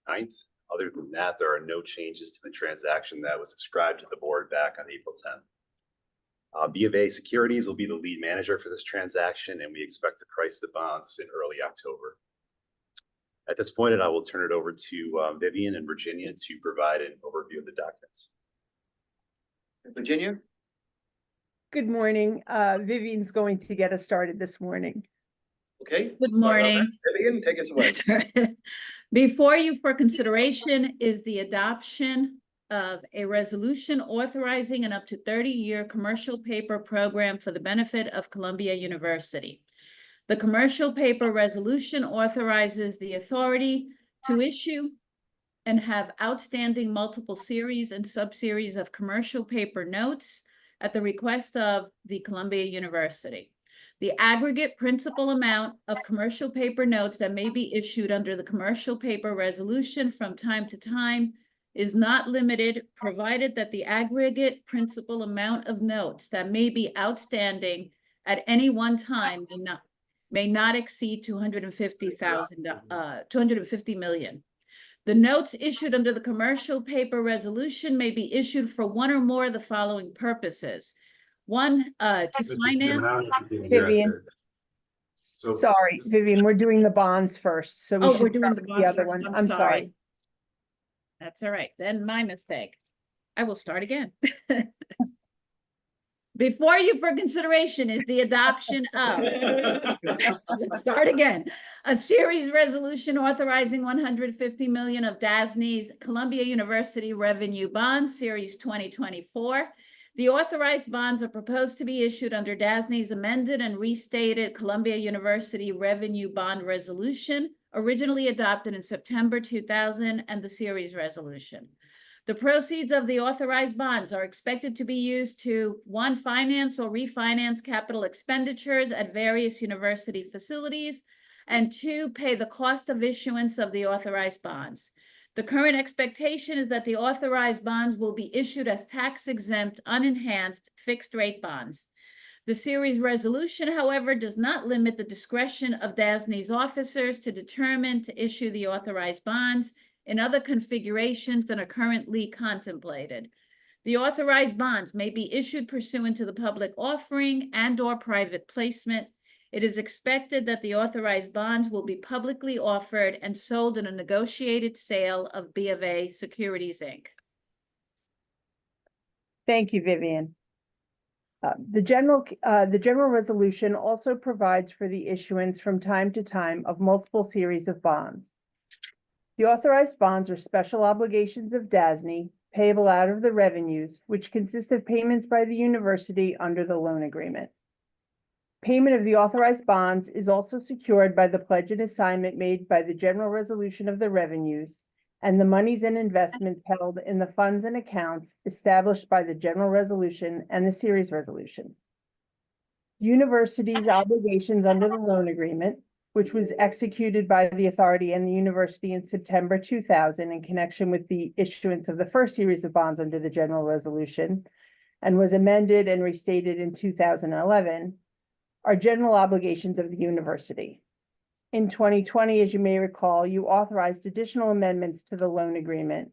9th. Other than that, there are no changes to the transaction that was described to the board back on April 10th. B of A Securities will be the lead manager for this transaction, and we expect to price the bonds in early October. At this point, I will turn it over to Vivian and Virginia to provide an overview of the documents. Virginia? Good morning. Vivian's going to get us started this morning. Okay. Good Sorry about morning. that. Vivian, take us away. Before you for consideration is the adoption of a resolution authorizing an up to 30-year commercial paper program for the benefit of Columbia University. The commercial paper resolution authorizes the authority to issue and have outstanding multiple series and subseries of commercial paper notes at the request of the Columbia University. The aggregate principal amount of commercial paper notes that may be issued under the commercial paper resolution from time to time is not limited, provided that the aggregate principal amount of notes that may be outstanding at any one time may not exceed 250 million. The notes issued under the commercial paper resolution may be issued for one or more of the following purposes. One, to finance. Vivian. Sorry, Vivian, we're doing the bonds first, so we Oh, should we're doing start the with bond other first. one. I'm I'm sorry. That's all right. Then my mistake. I will start again. Before you for consideration is the adoption of, let's start again, a series resolution authorizing 150 million of DASNY's Columbia University Revenue Bonds, Series 2024. The authorized bonds are proposed to be issued under DASNY's amended and restated Columbia University Revenue Bond Resolution, originally adopted in September 2000, and the series resolution. The proceeds of the authorized bonds are expected to be used to, one, finance or refinance capital expenditures at various university facilities, and two, pay the cost of issuance of the authorized bonds. The current expectation is that the authorized bonds will be issued as tax-exempt, unenhanced, fixed-rate bonds. The series resolution, however, does not limit the discretion of DASNY's officers to determine to issue the authorized bonds in other configurations than are currently contemplated. The authorized bonds may be issued pursuant to the public offering and/or private placement. It is expected that the authorized bonds will be publicly offered and sold in a negotiated sale of B of A Securities, Inc. Thank you, Vivian. The general resolution also provides for the issuance from time to time of multiple series of bonds. The authorized bonds are special obligations of DASNY payable out of the revenues, which consist of payments by the university under the loan agreement. Payment of the authorized bonds is also secured by the pledge and assignment made by the general resolution of the revenues and the monies and investments held in the funds and accounts established by the general resolution and the series resolution. The university's obligations under the loan agreement, which was executed by the authority and the university in September 2000 in connection with the issuance of the first series of bonds under the general resolution, and was amended and restated in 2011, are general obligations of the university. In 2020, as you may recall, you authorized additional amendments to the loan agreement,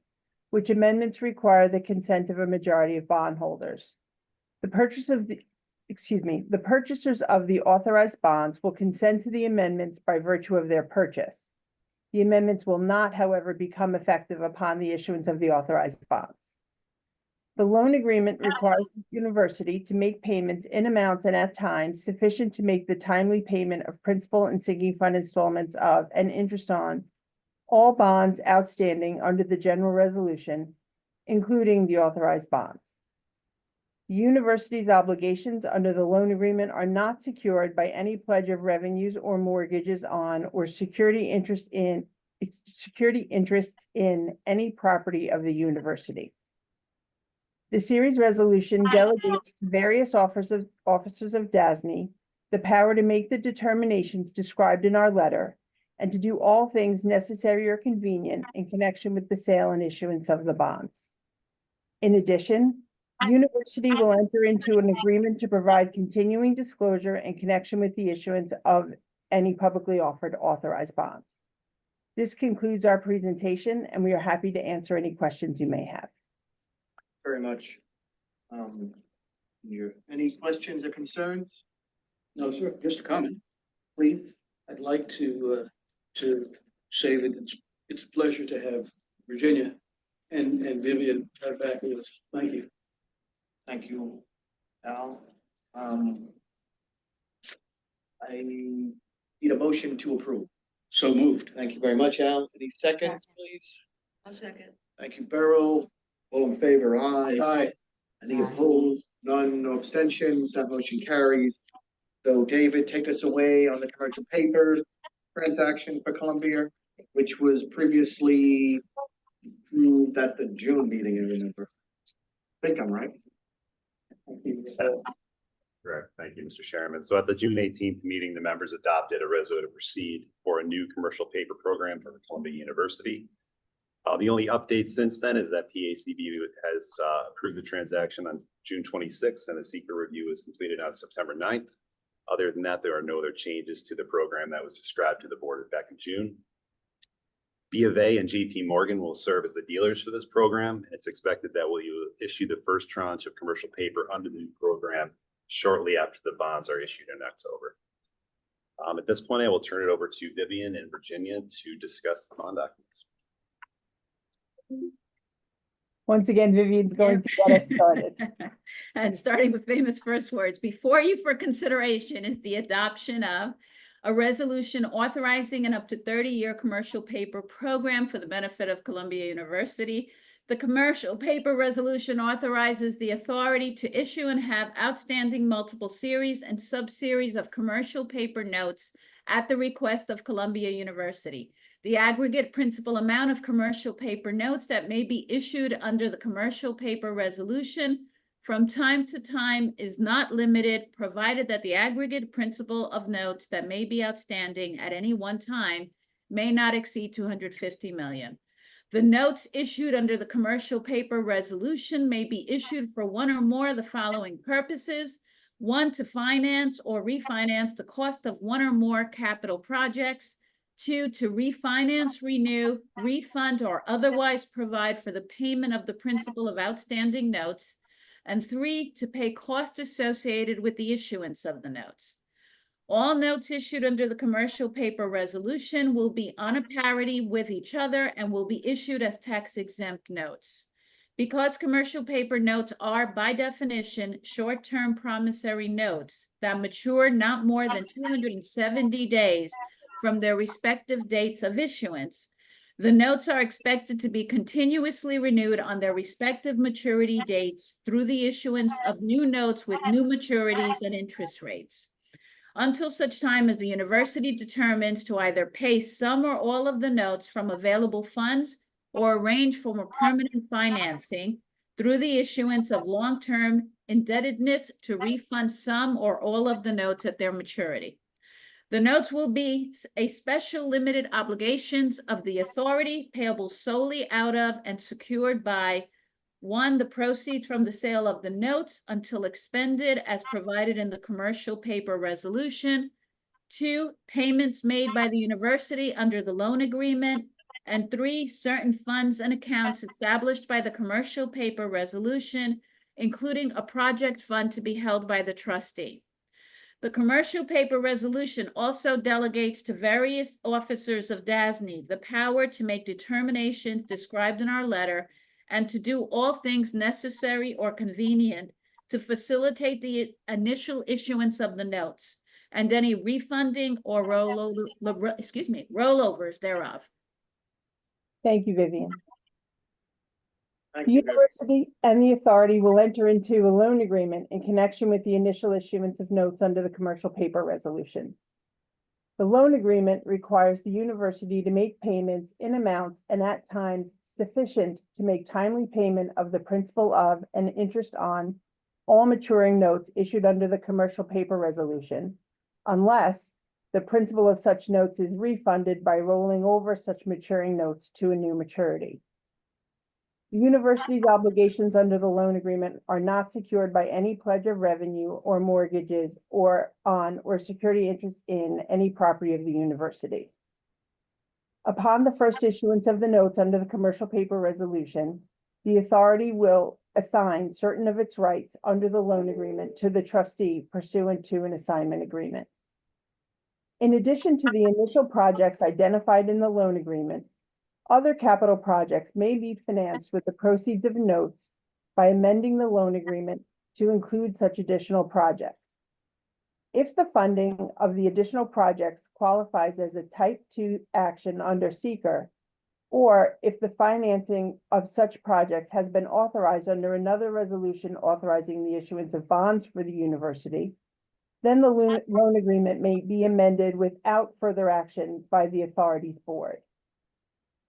which amendments require the consent of a majority of bondholders. The purchasers of the authorized bonds will consent to the amendments by virtue of their purchase. The amendments will not, however, become effective upon the issuance of the authorized bonds. The loan agreement requires the university to make payments in amounts and at times sufficient to make the timely payment of principal and sinking fund installments of and interest on all bonds outstanding under the general resolution, including the authorized bonds. The university's obligations under the loan agreement are not secured by any pledge of revenues or mortgages on or security interests in any property of the university. The series resolution delegates to various officers of DASNY the power to make the determinations described in our letter and to do all things necessary or convenient in connection with the sale and issuance of the bonds. In addition, the university will enter into an agreement to provide continuing disclosure in connection with the issuance of any publicly offered authorized bonds. This concludes our presentation, and we are happy to answer any questions you may have. Very much. Any questions or concerns? No, sir, just a comment. Please. I'd like to say that it's a pleasure to have Virginia and Vivian back with us. Thank you. Thank you, Al. I need a motion to approve. So moved. Thank you very much, Al. Any seconds, please? I'll second. Thank you, Beryl. All in favor, aye. Aye. Any opposed? None, no abstentions. That motion carries. So David, take us away on the commercial paper transaction for Columbia, which was previously approved at the June meeting, I remember. I think I'm right. That's correct. Thank you, Mr. Chairman. So at the June 18th meeting, the members adopted a resolution to proceed for a new commercial paper program for Columbia University. The only update since then is that PACB has approved the transaction on June 26th, and the secret review was completed on September 9th. Other than that, there are no other changes to the program that was described to the board back in June. B of A and JP Morgan will serve as the dealers for this program. It's expected that we'll issue the first tranche of commercial paper under the new program shortly after the bonds are issued in October. At this point, I will turn it over to Vivian and Virginia to discuss the bond documents. Once again, Vivian's going to get us started. And starting with famous first words, before you for consideration is the adoption of a resolution authorizing an up to 30-year commercial paper program for the benefit of Columbia University. The commercial paper resolution authorizes the authority to issue and have outstanding multiple series and sub-series of commercial paper notes at the request of Columbia University. The aggregate principal amount of commercial paper notes that may be issued under the commercial paper resolution from time to time is not limited, provided that the aggregate principal of notes that may be outstanding at any one time may not exceed 250 million. The notes issued under the commercial paper resolution may be issued for one or more of the following purposes. One, to finance or refinance the cost of one or more capital projects. Two, to refinance, renew, refund, or otherwise provide for the payment of the principal of outstanding notes. And three, to pay costs associated with the issuance of the notes. All notes issued under the commercial paper resolution will be on a parity with each other and will be issued as tax-exempt notes. Because commercial paper notes are, by definition, short-term promissory notes that mature not more than 270 days from their respective dates of issuance, the notes are expected to be continuously renewed on their respective maturity dates through the issuance of new notes with new maturities and interest rates, until such time as the university determines to either pay some or all of the notes from available funds or arrange for more permanent financing through the issuance of long-term indebtedness to refund some or all of the notes at their maturity. The notes will be a special limited obligations of the authority payable solely out of and secured by, one, the proceeds from the sale of the notes until expended as provided in the commercial paper resolution. Two, payments made by the university under the loan agreement. And three, certain funds and accounts established by the commercial paper resolution, including a project fund to be held by the trustee. The commercial paper resolution also delegates to various officers of DASNY the power to make determinations described in our letter and to do all things necessary or convenient to facilitate the initial issuance of the notes and any refunding or rollovers thereof. Thank you, Vivian. Thank The you, Vivian. university and the authority will enter into a loan agreement in connection with the initial issuance of notes under the commercial paper resolution. The loan agreement requires the university to make payments in amounts and at times sufficient to make timely payment of the principal of and interest on all maturing notes issued under the commercial paper resolution, unless the principal of such notes is refunded by rolling over such maturing notes to a new maturity. The university's obligations under the loan agreement are not secured by any pledge of revenue or mortgages or on or security interest in any property of the university. Upon the first issuance of the notes under the commercial paper resolution, the authority will assign certain of its rights under the loan agreement to the trustee pursuant to an assignment agreement. In addition to the initial projects identified in the loan agreement, other capital projects may be financed with the proceeds of notes by amending the loan agreement to include such additional projects. If the funding of the additional projects qualifies as a type 2 action under seeker, or if the financing of such projects has been authorized under another resolution authorizing the issuance of bonds for the university, then the loan agreement may be amended without further action by the authority's board.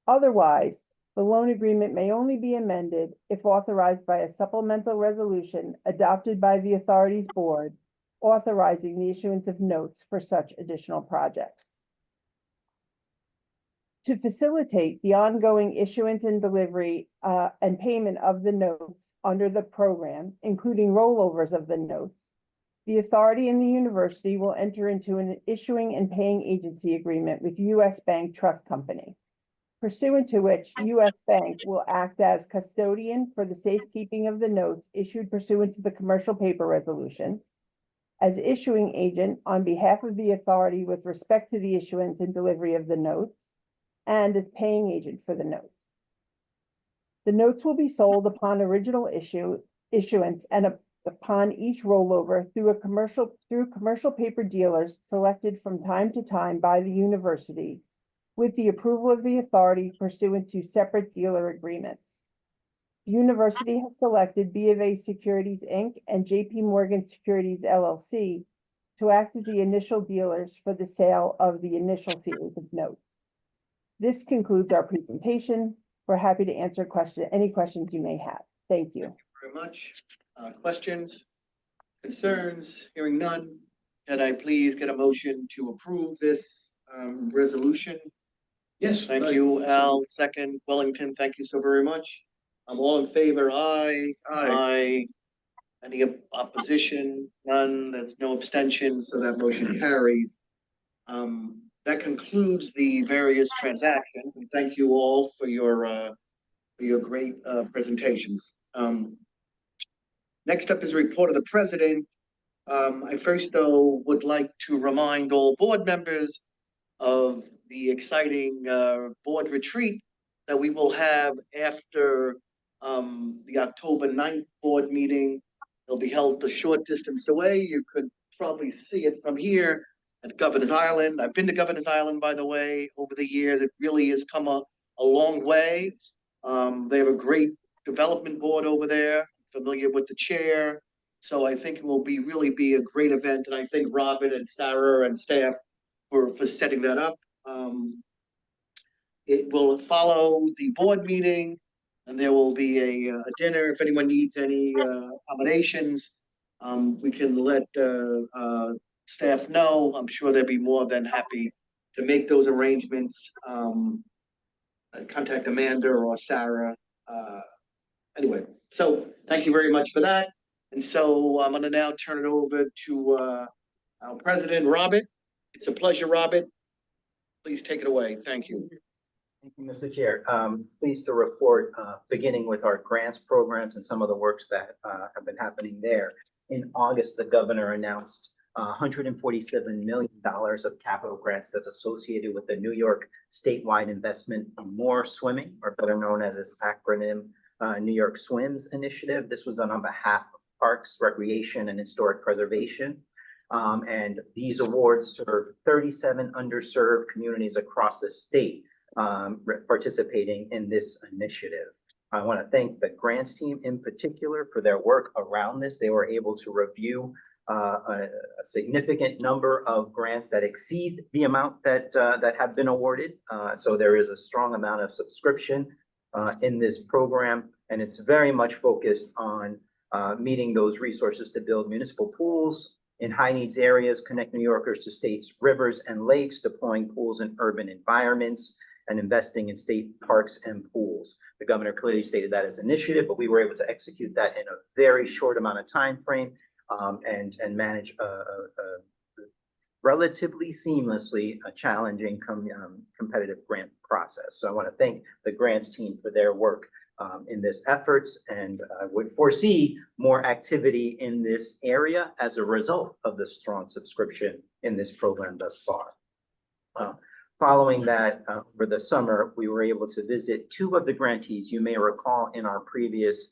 Otherwise, the loan agreement may only be amended if authorized by a supplemental resolution adopted by the authority's board, authorizing the issuance of notes for such additional projects. To facilitate the ongoing issuance and delivery and payment of the notes under the program, including rollovers of the notes, the authority and the university will enter into an issuing and paying agency agreement with U.S. Bank Trust Company, pursuant to which U.S. Bank will act as custodian for the safekeeping of the notes issued pursuant to the commercial paper resolution, as issuing agent on behalf of the authority with respect to the issuance and delivery of the notes, and as paying agent for the notes. The notes will be sold upon original issuance and upon each rollover through commercial paper dealers selected from time to time by the university, with the approval of the authority pursuant to separate dealer agreements. The university has selected B of A Securities, Inc. and JP Morgan Securities, LLC to act as the initial dealers for the sale of the initial series of notes. This concludes our presentation. We're happy to answer any questions you may have. Thank you. Thank you very much. Questions, concerns? Hearing none. Can I please get a motion to approve this resolution? Yes. Thank you, Al. Second, Wellington, thank you so very much. I'm all in favor, aye. Aye. Any opposition? None. There's no abstention, so that motion carries. That concludes the various transactions, and thank you all for your great presentations. Next up is a report of the president. I first, though, would like to remind all board members of the exciting board retreat that we will have after the October 9th board meeting. It'll be held a short distance away. You could probably see it from here at Governor's Island. I've been to Governor's Island, by the way, over the years. It really has come a long way. They have a great development board over there, familiar with the chair. So I think it will really be a great event. And I thank Robin and Sarah and staff for setting that up. It will follow the board meeting, and there will be a dinner. If anyone needs any accommodations, we can let staff know. I'm sure they'll be more than happy to make those arrangements. Contact Amanda or Sarah. Anyway, so thank you very much for that. And so I'm going to now turn it over to our president, Robert. It's a pleasure, Robert. Please take it away. Thank you. Thank you, Mr. Chair. Pleased to report, beginning with our grants programs and some of the works that have been happening there. In August, the governor announced $147 million of capital grants that's associated with the New York statewide investment in more swimming, or better known as its acronym, New York Swims Initiative. This was done on behalf of Parks, Recreation, and Historic Preservation. And these awards serve 37 underserved communities across the state participating in this initiative. I want to thank the grants team in particular for their work around this. They were able to review a significant number of grants that exceed the amount that have been awarded. So there is a strong amount of subscription in this program, and it's very much focused on meeting those resources to build municipal pools in high needs areas, connect New Yorkers to states, rivers, and lakes, deploying pools in urban environments, and investing in state parks and pools. The governor clearly stated that as an initiative, but we were able to execute that in a very short amount of time frame and manage relatively seamlessly a challenging competitive grant process. So I want to thank the grants team for their work in this efforts, and I would foresee more activity in this area as a result of the strong subscription in this program thus far. Following that, over the summer, we were able to visit two of the grantees. You may recall in our previous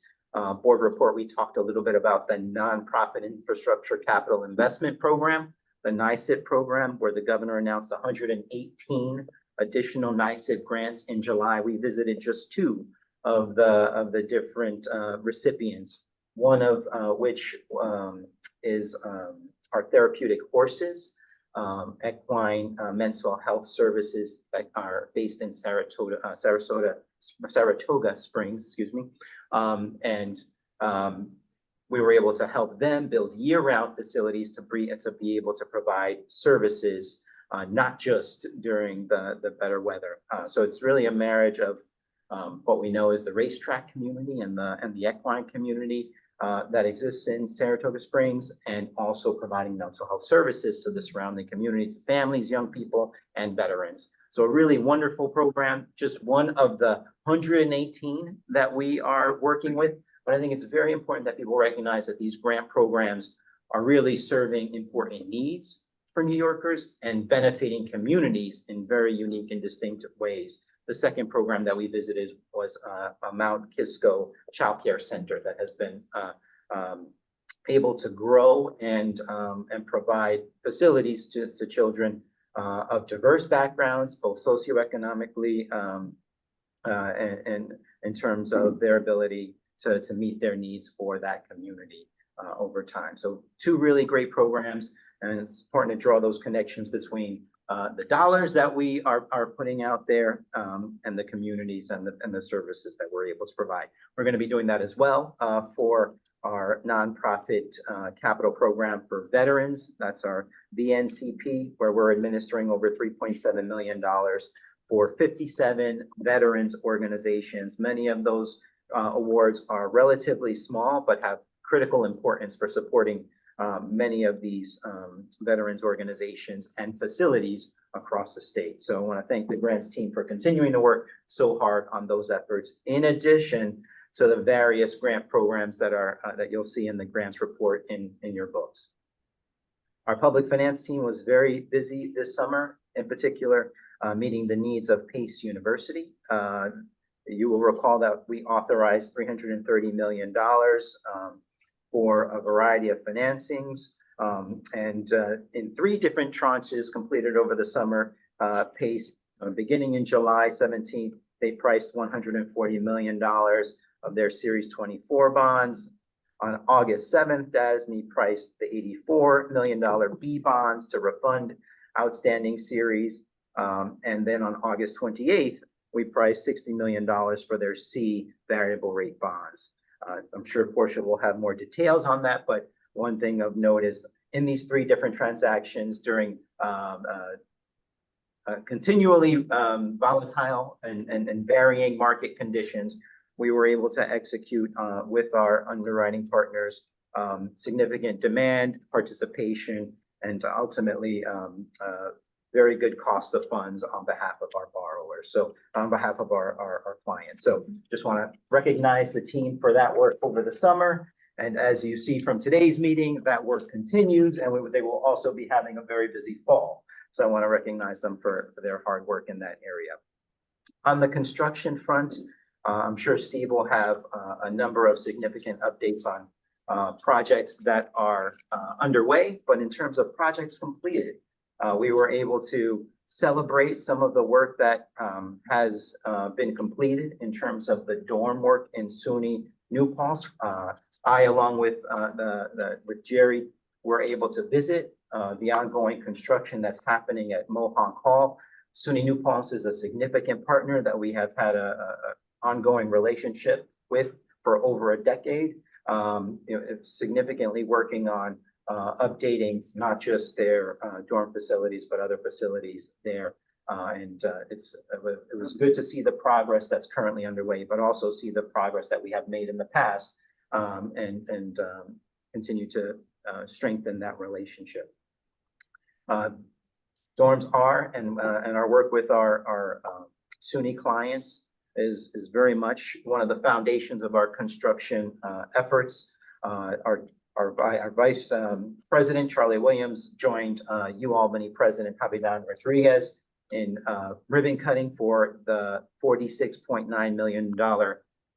board report, we talked a little bit about the Nonprofit Infrastructure Capital Investment Program. the NYSIP program, where the governor announced 118 additional NYSIP grants in July. We visited just two of the different recipients, one of which is our therapeutic horses, equine mental health services that are based in Saratoga Springs, excuse me. We were able to help them build year-round facilities to be able to provide services, not just during the better weather. So it's really a marriage of what we know is the racetrack community and the equine community that exists in Saratoga Springs, and also providing mental health services to the surrounding community, to families, young people, and veterans. So a really wonderful program, just one of the 118 that we are working with. But I think it's very important that people recognize that these grant programs are really serving important needs for New Yorkers and benefiting communities in very unique and distinct ways. The second program that we visited was a Mount Kisco Child Care Center that has been able to grow and provide facilities to children of diverse backgrounds, both socioeconomically and in terms of their ability to meet their needs for that community over time. So two really great programs, and it's important to draw those connections between the dollars that we are putting out there and the communities and the services that we're able to provide. We're going to be doing that as well for our nonprofit capital program for veterans. That's our VNCP, where we're administering over $3.7 million for 57 veterans organizations. Many of those awards are relatively small, but have critical importance for supporting many of these veterans organizations and facilities across the state. So I want to thank the grants team for continuing to work so hard on those efforts, in addition to the various grant programs that are that you'll see in the grants report in your books. Our public finance team was very busy this summer, in particular, meeting the needs of Pace University. You will recall that we authorized $330 million for a variety of financings, and in 3 different tranches completed over the summer. Pace, beginning in July 17th, they priced $140 million of their Series 24 bonds. On August 7th, DASNY priced the $84 million B bonds to refund outstanding series. And then on August 28th, we priced $60 million for their C variable rate bonds. I'm sure Portia will have more details on that, but one thing of note is in these 3 different transactions during continually volatile and varying market conditions, we were able to execute with our underwriting partners significant demand, participation, and ultimately very good cost of funds on behalf of our borrowers. So on behalf of our clients. So just want to recognize the team for that work over the summer. And as you see from today's meeting, that work continues, and they will also be having a very busy fall. So I want to recognize them for their hard work in that area. On the construction front, I'm sure Steve will have a number of significant updates on projects that are underway, but in terms of projects completed, we were able to celebrate some of the work that has been completed in terms of the dorm work in SUNY New Paltz. I, along with Jerry, were able to visit the ongoing construction that's happening at Mohawk Hall. SUNY New Paltz is a significant partner that we have had a ongoing relationship with for over a decade. It's significantly working on updating not just their dorm facilities, but other facilities there. It was good to see the progress that's currently underway, but also see the progress that we have made in the past, and continue to strengthen that relationship. Dorms are, and our work with our SUNY clients is very much one of the foundations of our construction efforts. Our Vice President, Charlie Williams, joined UAlbany President Javidan Rodriguez in ribbon cutting for the $46.9 million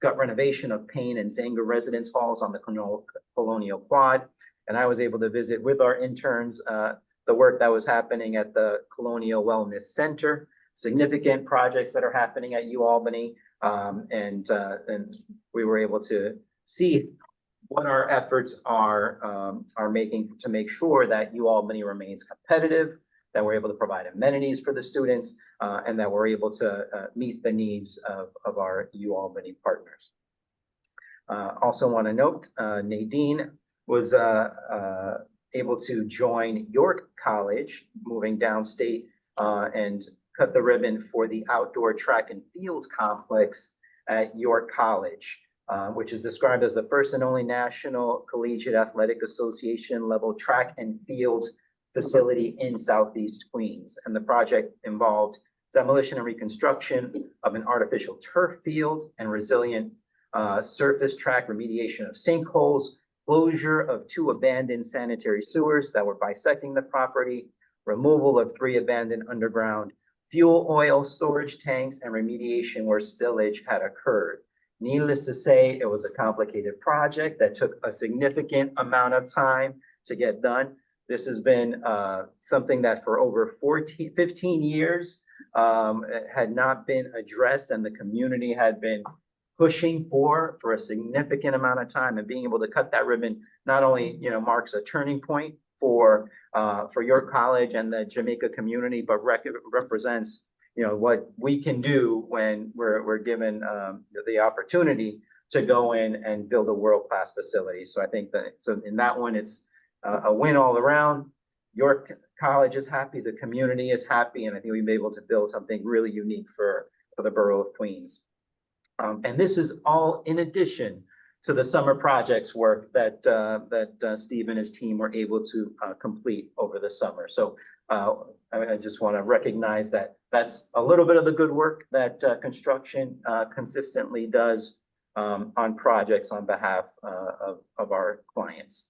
gut renovation of Payne and Zanga residence halls on the Colonial Quad. And I was able to visit with our interns the work that was happening at the Colonial Wellness Center, significant projects that are happening at UAlbany. And we were able to see what our efforts are making to make sure that UAlbany remains competitive, that we're able to provide amenities for the students, and that we're able to meet the needs of our UAlbany partners. Also want to note, Nadine was able to join York College, moving downstate, and cut the ribbon for the outdoor track and field complex at York College, which is described as the first and only National Collegiate Athletic Association level track and field facility in Southeast Queens. And the project involved demolition and reconstruction of an artificial turf field and resilient surface track, remediation of sinkholes, closure of 2 abandoned sanitary sewers that were bisecting the property, removal of 3 abandoned underground fuel oil storage tanks, and remediation where spillage had occurred. Needless to say, it was a complicated project that took a significant amount of time to get done. This has been something that for over 15 years had not been addressed, and the community had been pushing for a significant amount of time. And being able to cut that ribbon not only, you know, marks a turning point for York College and the Jamaica community, but represents, you know, what we can do when we're given the opportunity to go in and build a world-class facility. So I think that, so in that one, it's a win all around. York College is happy, the community is happy, and I think we've been able to build something really unique for the borough of Queens. And this is all in addition to the summer projects work that Steve and his team were able to complete over the summer. So I just want to recognize that that's a little bit of the good work that construction consistently does on projects on behalf of our clients.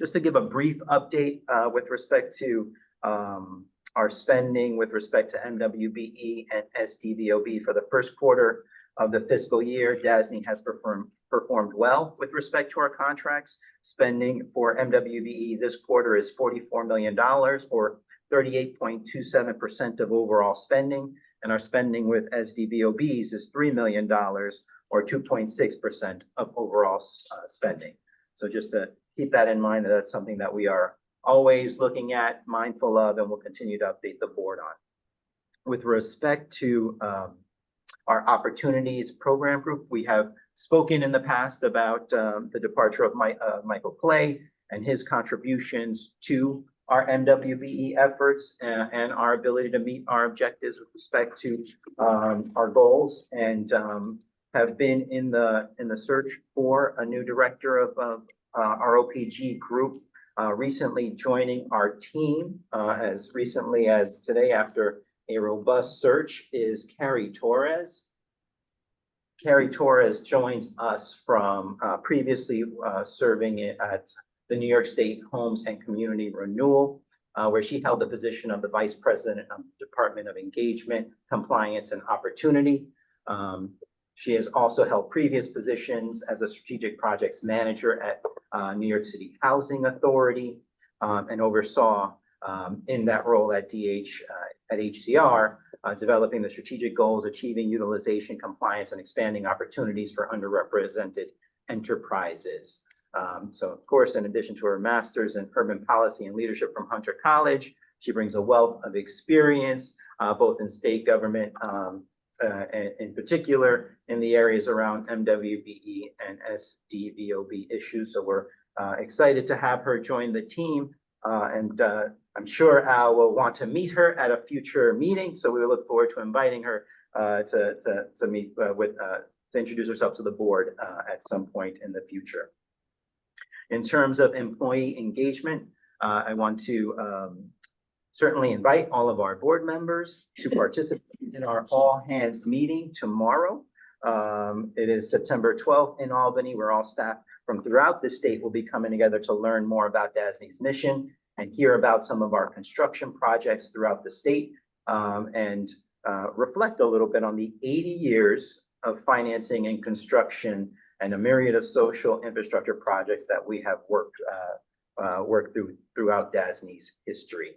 Just to give a brief update with respect to our spending with respect to MWBE and SDVOB for the first quarter of the fiscal year, DASNY has performed well with respect to our contracts. Spending for MWBE this quarter is $44 million, or 38.27% of overall spending. And our spending with SDVOBs is $3 million, or 2.6% of overall spending. So just to keep that in mind, that's something that we are always looking at, mindful of, and will continue to update the board on. With respect to our opportunities program group, we have spoken in the past about the departure of Michael Clay and his contributions to our MWBE efforts and our ability to meet our objectives with respect to our goals, and have been in the search for a new director of our OPG group, recently joining our team as recently as today after a robust search is Carrie Torres. Carrie Torres joins us from previously serving at the New York State Homes and Community Renewal, where she held the position of the Vice President of the Department of Engagement, Compliance, and Opportunity. She has also held previous positions as a Strategic Projects Manager at New York City Housing Authority, and oversaw in that role at HCR, developing the strategic goals, achieving utilization, compliance, and expanding opportunities for underrepresented enterprises. So of course, in addition to her master's in urban policy and leadership from Hunter College, she brings a wealth of experience, both in state government, and in particular in the areas around MWBE and SDVOB issues. So we're excited to have her join the team, and I'm sure Al will want to meet her at a future meeting. So we look forward to inviting her to meet to introduce herself to the board at some point in the future. In terms of employee engagement, I want to certainly invite all of our board members to participate in our all hands meeting tomorrow. It is September 12th in Albany, where all staff from throughout the state will be coming together to learn more about DASNY's mission and hear about some of our construction projects throughout the state, and reflect a little bit on the 80 years of financing and construction and a myriad of social infrastructure projects that we have worked worked throughout DASNY's history.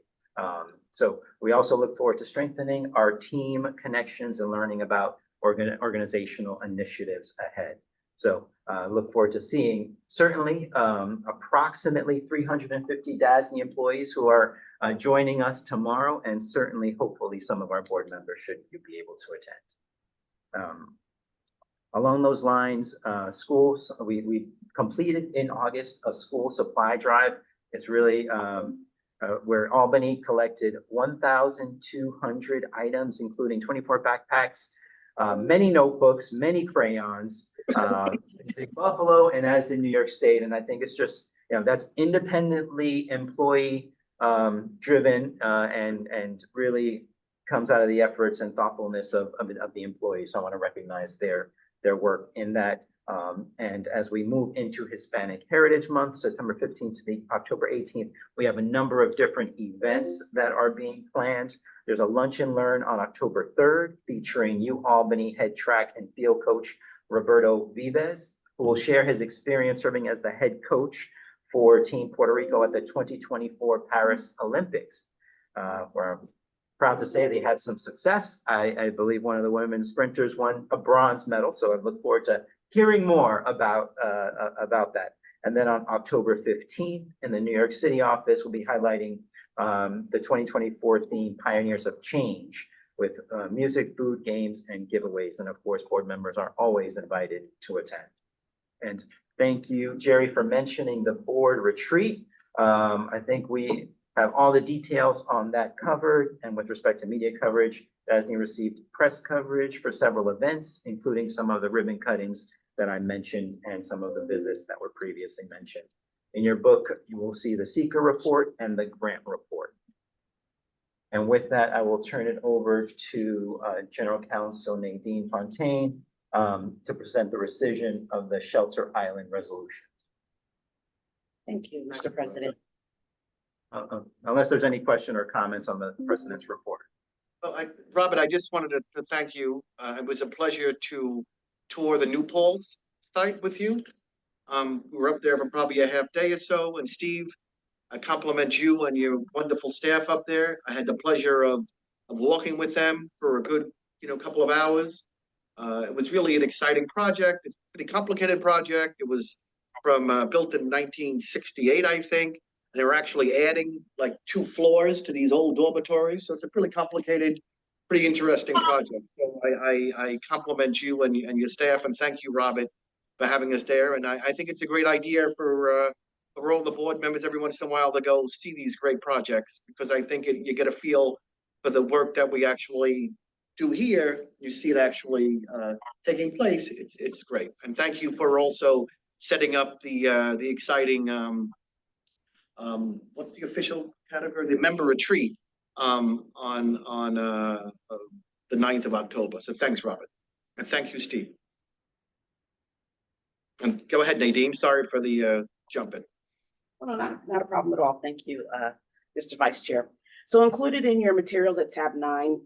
So we also look forward to strengthening our team connections and learning about organizational initiatives ahead. So look forward to seeing certainly approximately 350 DASNY employees who are joining us tomorrow, and certainly hopefully some of our board members should you be able to attend. Along those lines, schools, we completed in August a school supply drive. It's really where Albany collected 1,200 items, including 24 backpacks, many notebooks, many crayons, in Buffalo and as in New York State. And I think it's just, that's independently employee driven and really comes out of the efforts and thoughtfulness of the employees. So I want to recognize their work in that. And as we move into Hispanic Heritage Month, September 15th to the October 18th, we have a number of different events that are being planned. There's a lunch and learn on October 3rd featuring UAlbany head track and field coach Roberto Vives, who will share his experience serving as the head coach for Team Puerto Rico at the 2024 Paris Olympics. We're proud to say they had some success. I believe one of the women sprinters won a bronze medal, so I look forward to hearing more about that. And then on October 15th in the New York City office, we'll be highlighting the 2024 theme Pioneers of Change with music, food, games, and giveaways. And of course, board members are always invited to attend. And thank you, Jerry, for mentioning the board retreat. I think we have all the details on that covered. And with respect to media coverage, DASNY received press coverage for several events, including some of the ribbon cuttings that I mentioned and some of the visits that were previously mentioned. In your book, you will see the seeker report and the grant report. And with that, I will turn it over to General Counsel Nadine Fontaine to present the rescission of the Shelter Island resolution. Thank you, Mr. President. Unless there's any question or comments on the president's report. Well, Robert, I just wanted to thank you. It was a pleasure to tour the New Paltz site with you. We were up there for probably a half day or so, and Steve, I compliment you and your wonderful staff up there. I had the pleasure of walking with them for a good, couple of hours. It was really an exciting project. It's a pretty complicated project. It was built in 1968, I think. And they were actually adding like 2 floors to these old dormitories. So it's a pretty complicated, pretty interesting project. So I compliment you and your staff, and thank you, Robert, for having us there. And I think it's a great idea for all the board members every once in a while to go see these great projects, because I think you get a feel for the work that we actually do here. You see it actually taking place. It's great. And thank you for also setting up the exciting what's the official category? The member retreat on the 9th of October. So thanks, Robert. And thank you, Steve. And go ahead, Nadine. Sorry for the jump in. No, not a problem at all. Thank you, Mr. Vice Chair. So included in your materials at tab 9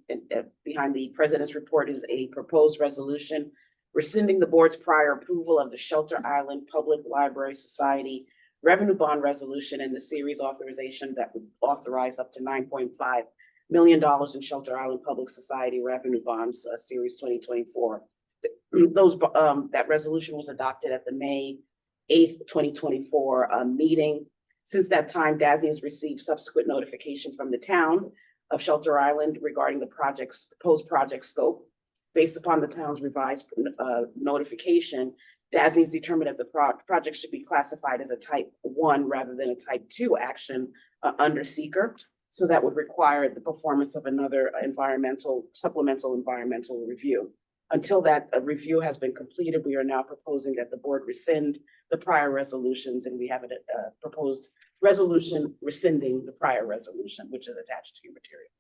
behind the president's report is a proposed resolution rescinding the board's prior approval of the Shelter Island Public Library Society revenue bond resolution and the series authorization that would authorize up to $9.5 million in Shelter Island Public Society revenue bonds, series 2024. That resolution was adopted at the May 8th, 2024 meeting. Since that time, DASNY has received subsequent notification from the town of Shelter Island regarding the proposed project scope. Based upon the town's revised notification, DASNY has determined that the project should be classified as a type 1 rather than a type 2 action under seeker. So that would require the performance of another supplemental environmental review. Until that review has been completed, we are now proposing that the board rescind the prior resolutions, and we have a proposed resolution rescinding the prior resolution, which is attached to your materials.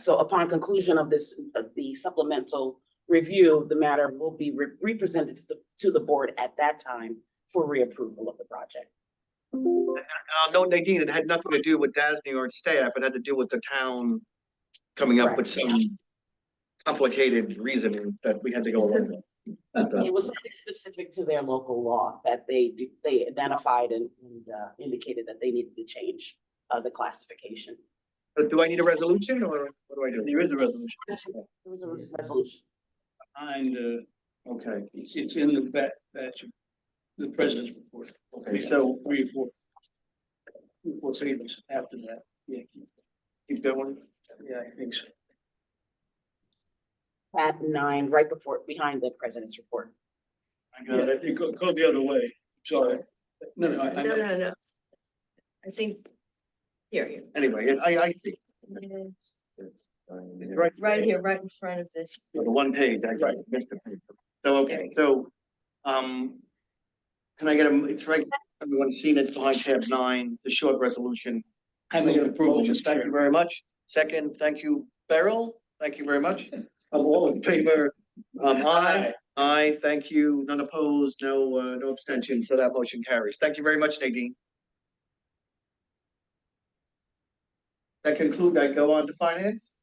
So upon conclusion of the supplemental review, the matter will be represented to the board at that time for reapproval of the project. And I'll note, Nadine, it had nothing to do with DASNY or its staff. It had to do with the town coming up with some complicated reasoning that we had to go along with. It was something specific to their local law that they identified and indicated that they needed to change the classification. But do I need a resolution or what do I do? There is a resolution. There was a resolution. And, okay, it's in the batch of the president's report. Okay, so 3 or 4. 3 or 4 pages after that. Yeah, keep going. yeah, I think so. At 9, right behind the president's report. I got it. Go the other way. Sorry. No, No. I think, here. Anyway, I see. Right here, right in front of this. The one page, I missed the page. So, okay, so, can I get it's right, everyone's seen it's behind tab 9, the short resolution. I make an approval, Mr. Thank you Chair. very much. Second, thank you, Beryl. Thank you very much. All in favor? Aye, thank you. None opposed, no abstentions, so that motion carries. Thank you very much, Nadine. That conclude, I go on to finance.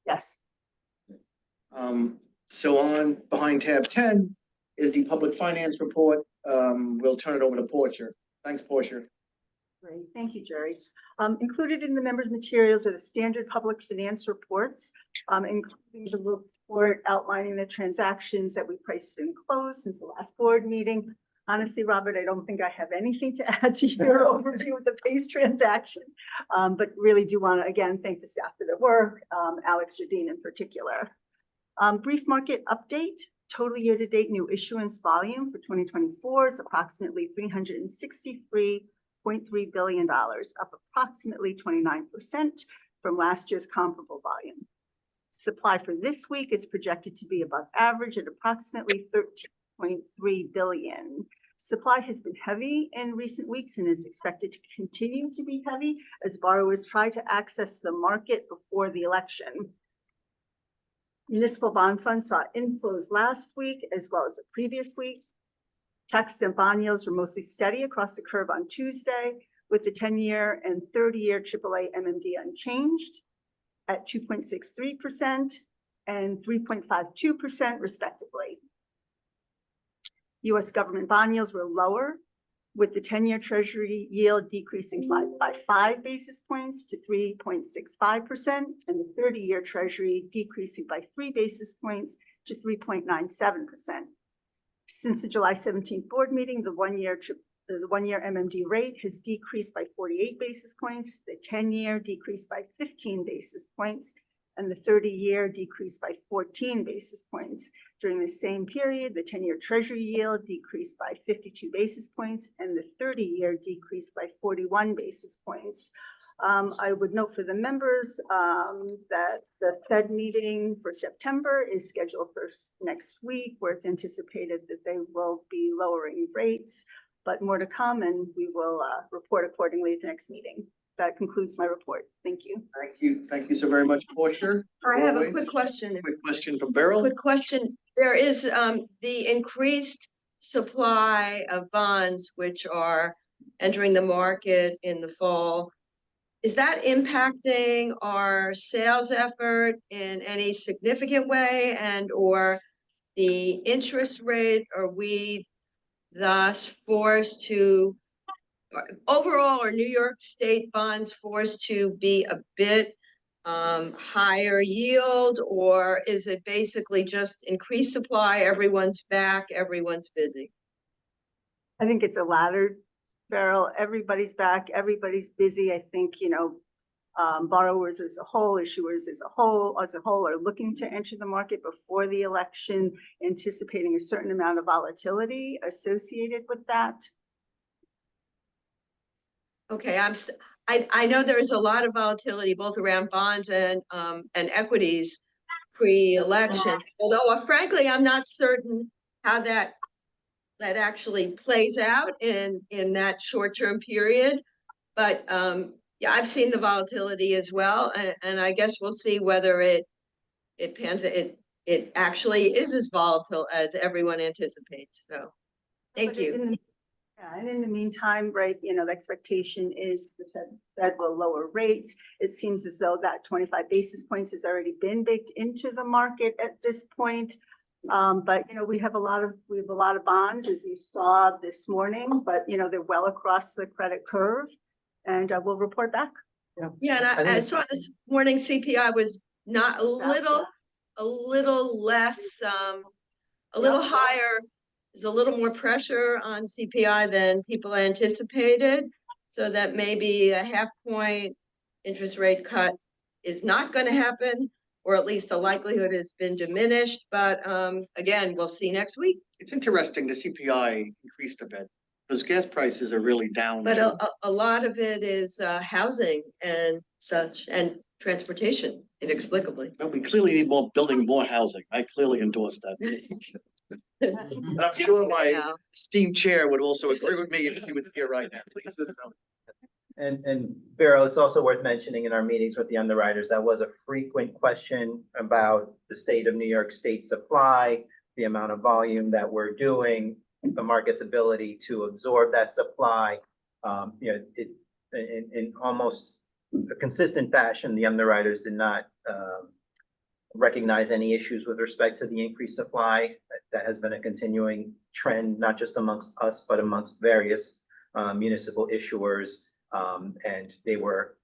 Yes. So on behind tab 10 is the public finance report. We'll turn it over to Portia. Thanks, Portia. Great, thank you, Jerry. Included in the members' materials are the standard public finance reports, including the report outlining the transactions that we priced and closed since the last board meeting. Honestly, Robert, I don't think I have anything to add to your overview of the PACE transaction, but really do want to, again, thank the staff for their work, Alex Jardine in particular. Brief market update. Total year-to-date new issuance volume for 2024 is approximately $363.3 billion, up approximately 29% from last year's comparable volume. Supply for this week is projected to be above average at approximately 13.3 billion. Supply has been heavy in recent weeks and is expected to continue to be heavy as borrowers try to access the market before the election. Municipal bond funds saw inflows last week as well as the previous week. Tax-exempt bond yields were mostly steady across the curve on Tuesday, with the 10-year and 30-year AAA MMD unchanged at 2.63% and 3.52% respectively. U.S. government bond yields were lower, with the 10-year Treasury yield decreasing by 5 basis points to 3.65%, and the 30-year Treasury decreasing by 3 basis points to 3.97%. Since the July 17th board meeting, the one-year MMD rate has decreased by 48 basis points, the 10-year decreased by 15 basis points, and the 30-year decreased by 14 basis points. During the same period, the 10-year Treasury yield decreased by 52 basis points, and the 30-year decreased by 41 basis points. I would note for the members that the Fed meeting for September is scheduled for next week, where it's anticipated that they will be lowering rates, but more to come, and we will report accordingly at the next meeting. That concludes my report. Thank you. Thank you. Thank you so very much, Portia. I have a Always. quick question. Quick question from Beryl. Quick question. There is the increased supply of bonds which are entering the market in the fall. Is that impacting our sales effort in any significant way, and or the interest rate? Are we thus forced to, overall, are New York State bonds forced to be a bit higher yield, or is it basically just increased supply, everyone's back, everyone's busy? I think it's a latter, Beryl. Everybody's back, everybody's busy. I think, borrowers as a whole, issuers as a whole are looking to enter the market before the election, anticipating a certain amount of volatility associated with that. Okay, I know there is a lot of volatility both around bonds and equities pre-election. Although frankly, I'm not certain how that actually plays out in that short-term period. But yeah, I've seen the volatility as well, and I guess we'll see whether it actually is as volatile as everyone anticipates. So, thank you. And in the meantime, right, the expectation is the Fed will lower rates. It seems as though that 25 basis points has already been baked into the market at this point. But we have a lot of bonds, as you saw this morning, but they're well across the credit curve, and we'll report back. Yeah, and I saw this morning CPI was not a little less, a little higher. There's a little more pressure on CPI than people anticipated, so that maybe a 0.5 point interest rate cut is not going to happen, or at least the likelihood has been diminished. But again, we'll see next week. It's interesting, the CPI increased a bit, because gas prices are really down. But a lot of it is housing and such, and transportation, inexplicably. Well, we clearly need building more housing. I clearly endorse that. And I'm sure my esteemed chair would also agree with me if he was here right now. Lisa, so. And Beryl, it's also worth mentioning in our meetings with the underwriters, that was a frequent question about the state of New York State supply, the amount of volume that we're doing, the market's ability to absorb that supply. In almost a consistent fashion, the underwriters did not recognize any issues with respect to the increased supply. That has been a continuing trend, not just amongst us, but amongst various municipal issuers. And they were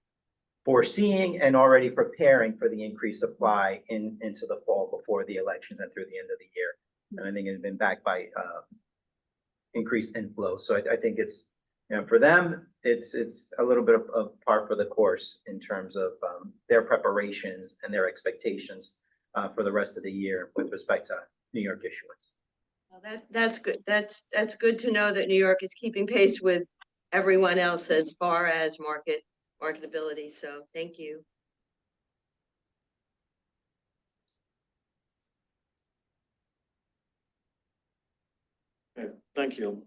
foreseeing and already preparing for the increased supply into the fall before the elections and through the end of the year. And I think it had been backed by increased inflow. So I think it's, for them, it's a little bit of par for the course in terms of their preparations and their expectations for the rest of the year with respect to New York issuance. Well, that's good. That's good to know that New York is keeping pace with everyone else as far as marketability. So thank you. Okay, thank you.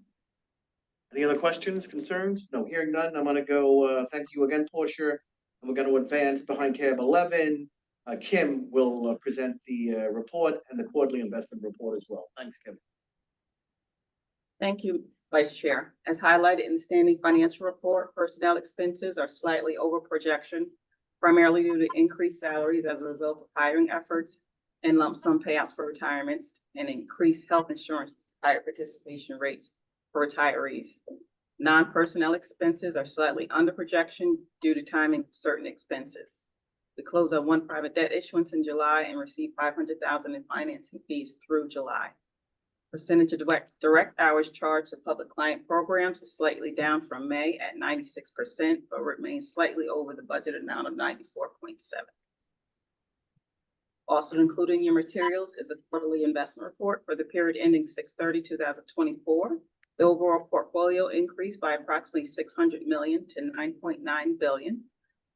Any other questions, concerns? No, hearing none. I'm gonna go, thank you again, Portia. And we're gonna advance behind cab 11. Kim will present the report and the quarterly investment report as well. Thanks, Kim. Thank you, Vice Chair. As highlighted in the standing financial report, personnel expenses are slightly over projection, primarily due to increased salaries as a result of hiring efforts and lump sum payouts for retirements and increased health insurance higher participation rates for retirees. Non-personnel expenses are slightly under projection due to timing of certain expenses. We closed on one private debt issuance in July and received $500,000 in financing fees through July. Percentage of direct hours charged to public client programs is slightly down from May at 96%, but remains slightly over the budget amount of 94.7%. Also included in your materials is a quarterly investment report for the period ending 6/30/2024. The overall portfolio increased by approximately $600 million to $9.9 billion,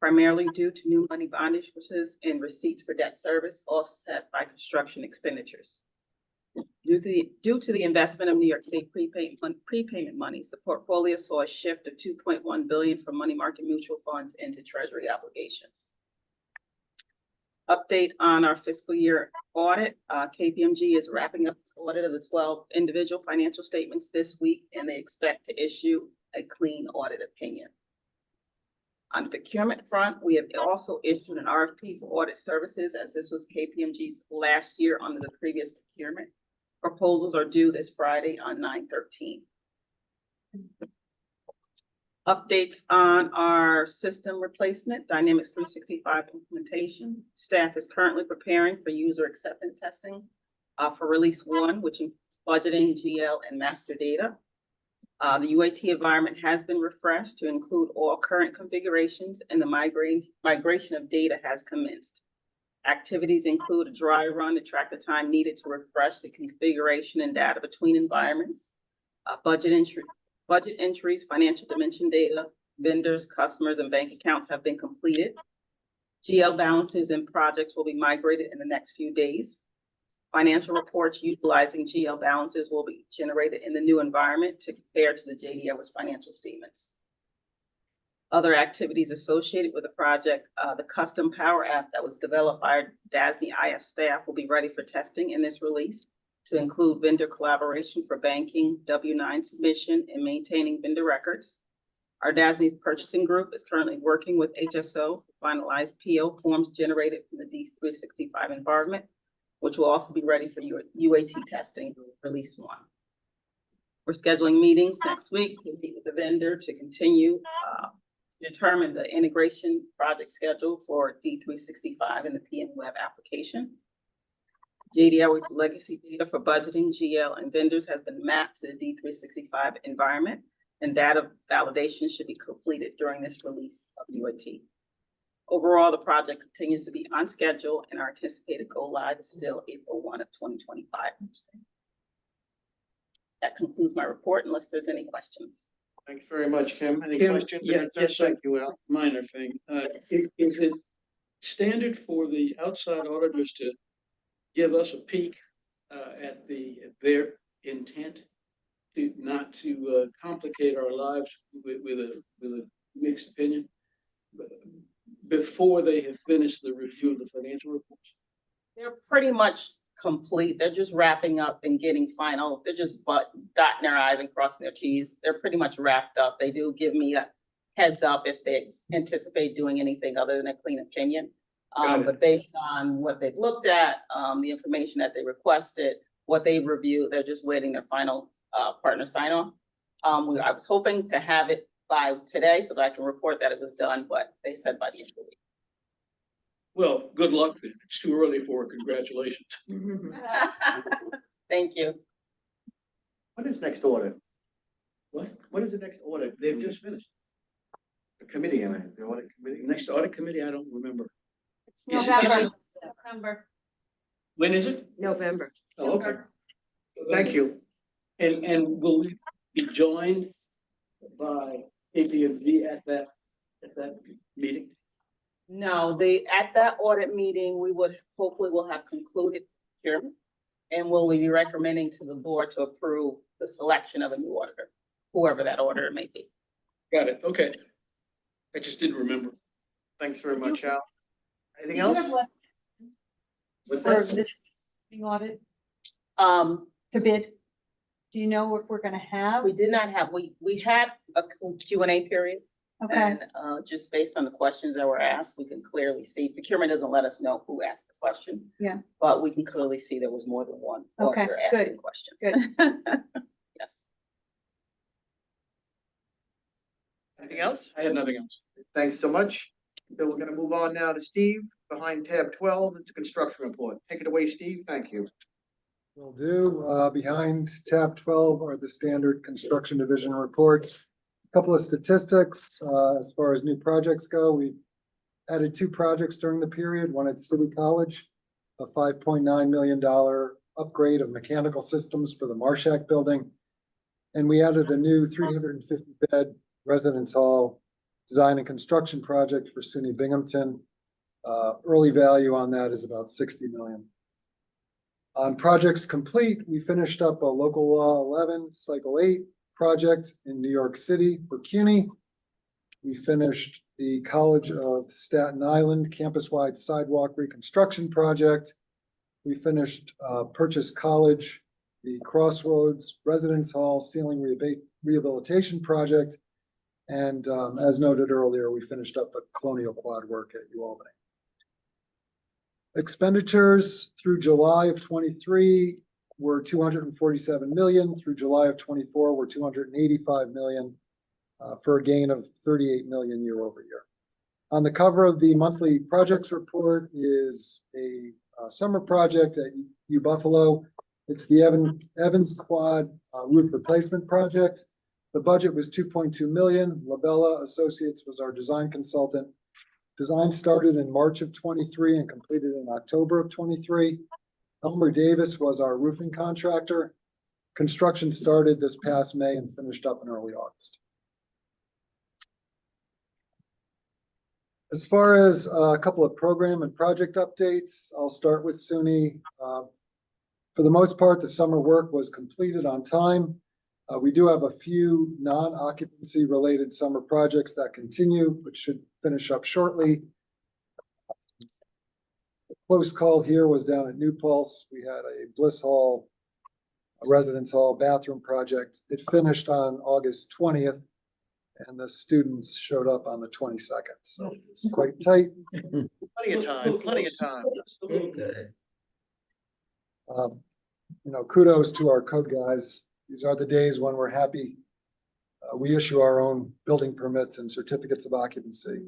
primarily due to new money bond issuances and receipts for debt service offset by construction expenditures. Due to the investment of New York State prepayment monies, the portfolio saw a shift of $2.1 billion from money market mutual funds into treasury obligations. Update on our fiscal year audit. KPMG is wrapping up its audit of the 12 individual financial statements this week, and they expect to issue a clean audit opinion. On the procurement front, we have also issued an RFP for audit services, as this was KPMG's last year under the previous procurement. Proposals are due this Friday on 9/13. Updates on our system replacement, Dynamics 365 implementation. Staff is currently preparing for user acceptance testing for release 1, which includes budgeting, GL, and master data. The UAT environment has been refreshed to include all current configurations, and the migration of data has commenced. Activities include a dry run to track the time needed to refresh the configuration and data between environments, budget entries, financial dimension data, vendors, customers, and bank accounts have been completed. GL balances and projects will be migrated in the next few days. Financial reports utilizing GL balances will be generated in the new environment to compare to the JD Edwards financial statements. Other activities associated with the project, the custom power app that was developed by our DASNY IF staff will be ready for testing in this release. to include vendor collaboration for banking, W-9 submission, and maintaining vendor records. Our DASNY purchasing group is currently working with HSO to finalize PO forms generated from the D365 environment, which will also be ready for UAT testing, release 1. We're scheduling meetings next week to meet with the vendor to continue determine the integration project schedule for D365 and the PM web application. JDL's legacy data for budgeting, GL, and vendors has been mapped to the D365 environment, and data validation should be completed during this release of UAT. Overall, the project continues to be on schedule, and our anticipated go live is still April 1 of 2025. That concludes my report, unless there's any questions. Thanks very much, Kim. Any Kim, questions? yeah, yes, Thank you, Al. minor thing. Is it standard for the outside auditors to give us a peek at their intent to not to complicate our lives with a mixed opinion before they have finished the review of the financial reports? They're pretty much complete. They're just wrapping up and getting final. They're just dotting their I's and crossing their T's. They're pretty much wrapped up. They do give me a heads up if they anticipate doing anything other than a clean opinion. But based on what they've looked at, the information that they requested, what they've reviewed, they're just waiting their final partner sign off. I was hoping to have it by today so that I can report that it was done, but they said by the end of the week. Well, good luck then. It's too early for it. Congratulations. Thank you. What is next audit? What? What is the next audit? They've just finished. The committee, I mean, the audit committee. Next audit committee, I don't remember. It's Is it- November. When is it? November. Oh, okay. Thank you. And will we be joined by KPMG at that meeting? No, at that audit meeting, we would hopefully will have concluded procurement, and will we be recommending to the board to approve the selection of a new auditor, whoever that auditor may be. Got it. Okay. I just didn't remember. Thanks very much, Al. Anything else? What's For that? this audit To bid? Do you know if we're gonna have? We did not have, we had a Q&A period. Okay, And just based on the questions that were asked, we can clearly see, procurement doesn't let us know who asked the question. Yeah. But we can clearly see there was more than one Okay, auditor good, asking questions. good. Yes. Anything else? I had nothing else. Thanks so much. So we're gonna move on now to Steve, behind tab 12. It's a construction report. Take it away, Steve. Thank you. Will do. Behind tab 12 are the standard construction division reports. Couple of statistics as far as new projects go. We added 2 projects during the period, one at City College, a $5.9 million upgrade of mechanical systems for the Marshak building. And we added a new 350-bed residence hall design and construction project for SUNY Binghamton. Early value on that is about $60 million. On projects complete, we finished up a local law 11, cycle 8 project in New York City for CUNY. We finished the College of Staten Island campus-wide sidewalk reconstruction project. We finished Purchase College, the Crossroads Residence Hall ceiling rehabilitation project. And as noted earlier, we finished up the Colonial Quad work at UAlbany. Expenditures through July of 23 were 247 million. Through July of 24 were 285 million for a gain of 38 million year over year. On the cover of the monthly projects report is a summer project at U Buffalo. It's the Evans Quad roof replacement project. The budget was 2.2 million. Labella Associates was our design consultant. Design started in March of 23 and completed in October of 23. Elmer Davis was our roofing contractor. Construction started this past May and finished up in early August. As far as a couple of program and project updates, I'll start with SUNY. For the most part, the summer work was completed on time. We do have a few non-occupancy related summer projects that continue, which should finish up shortly. The close call here was down at New Paltz. We had a Bliss Hall residence hall bathroom project. It finished on August 20th, and the students showed up on the 22nd. So it's quite tight. Plenty of time, plenty of time. Good. Kudos to our code guys. These are the days when we're happy. We issue our own building permits and certificates of occupancy.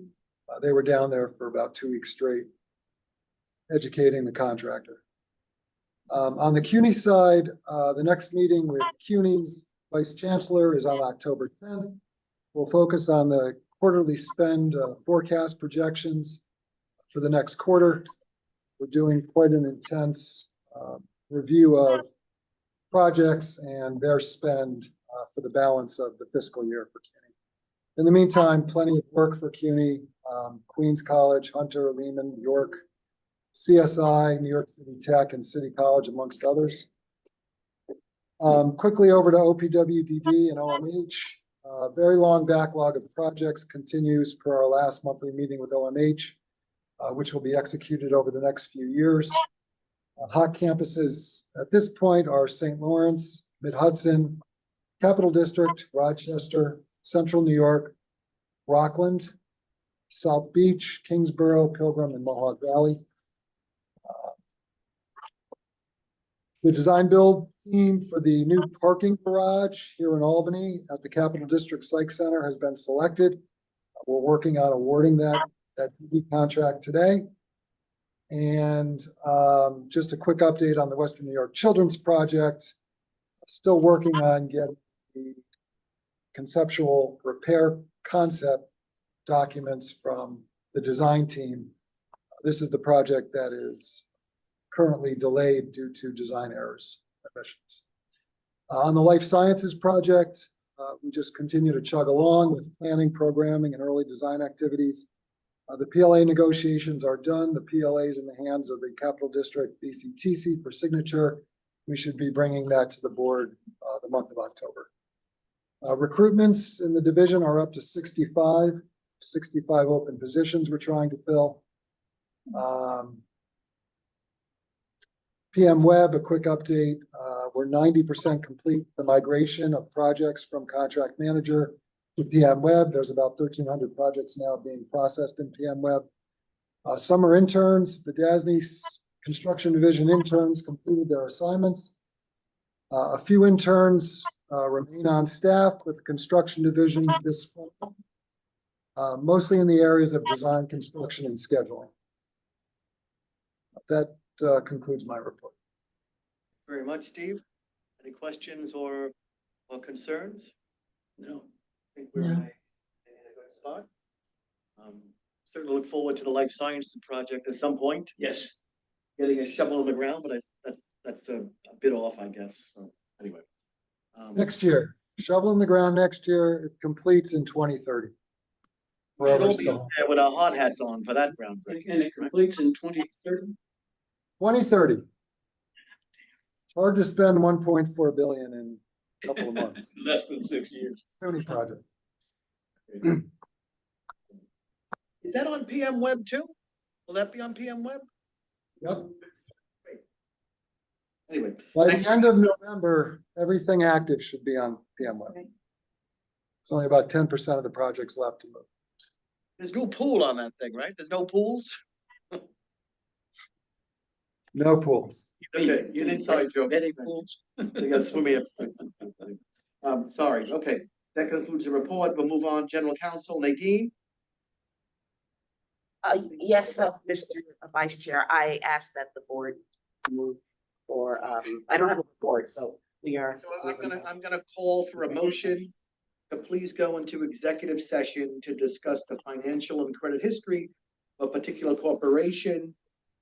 They were down there for about 2 weeks straight, educating the contractor. On the CUNY side, the next meeting with CUNY's Vice Chancellor is on October 10th. We'll focus on the quarterly spend forecast projections for the next quarter. We're doing quite an intense review of projects and their spend for the balance of the fiscal year for CUNY. In the meantime, plenty of work for CUNY, Queens College, Hunter, Lehman, York, CSI, New York City Tech, and City College, amongst others. Quickly over to OPWDD and OMH. Very long backlog of projects continues per our last monthly meeting with OMH, which will be executed over the next few years. Hot campuses at this point are St. Lawrence, Mid-Hudson, Capital District, Rochester, Central New York, Rockland, South Beach, Kingsborough, Pilgrim, and Mohawk Valley. The design build team for the new parking garage here in Albany at the Capital District Psych Center has been selected. We're working on awarding that DB contract today. And just a quick update on the Western New York Children's Project. Still working on getting the conceptual repair concept documents from the design team. This is the project that is currently delayed due to design errors and omissions. On the life sciences project, we just continue to chug along with planning, programming, and early design activities. The PLA negotiations are done. The PLA is in the hands of the Capital District BCTC for signature. We should be bringing that to the board the month of October. Recruitments in the division are up to 65 open positions we're trying to fill. PM Web, a quick update. We're 90% complete the migration of projects from contract manager to PM Web. There's about 1,300 projects now being processed in PM Web. Summer interns, the DASNY construction division interns completed their assignments. A few interns remain on staff with the construction division this fall, mostly in the areas of design, construction, and scheduling. That concludes my report. Very much, Steve. Any questions or concerns? No. I think we're in a good spot. Certainly look forward to the life sciences project at some point. Yes. Getting a shovel in the ground, but that's a bit off, I guess. So anyway. Next year, shovel in the ground next year. It completes in 2030. We should all be there with our hard hats on for that ground. And it completes in 2030? 2030. It's hard to spend 1.4 billion in a couple of months. Less than 6 years. CUNY project. Is that on PM Web too? Will that be on PM Web? Yep. Anyway. By the end of November, everything active should be on PM Web. It's only about 10% of the projects left to move. There's no pool on that thing, right? There's no pools? No pools. Okay, an inside joke. Many pools. You got swimming up. Sorry, okay. That concludes the report. We'll move on. General Counsel Nadine. Yes, Mr. Vice Chair, I asked that the board move for, I don't have a report, so we are. So I'm gonna call for a motion to please go into executive session to discuss the financial and credit history of a particular corporation,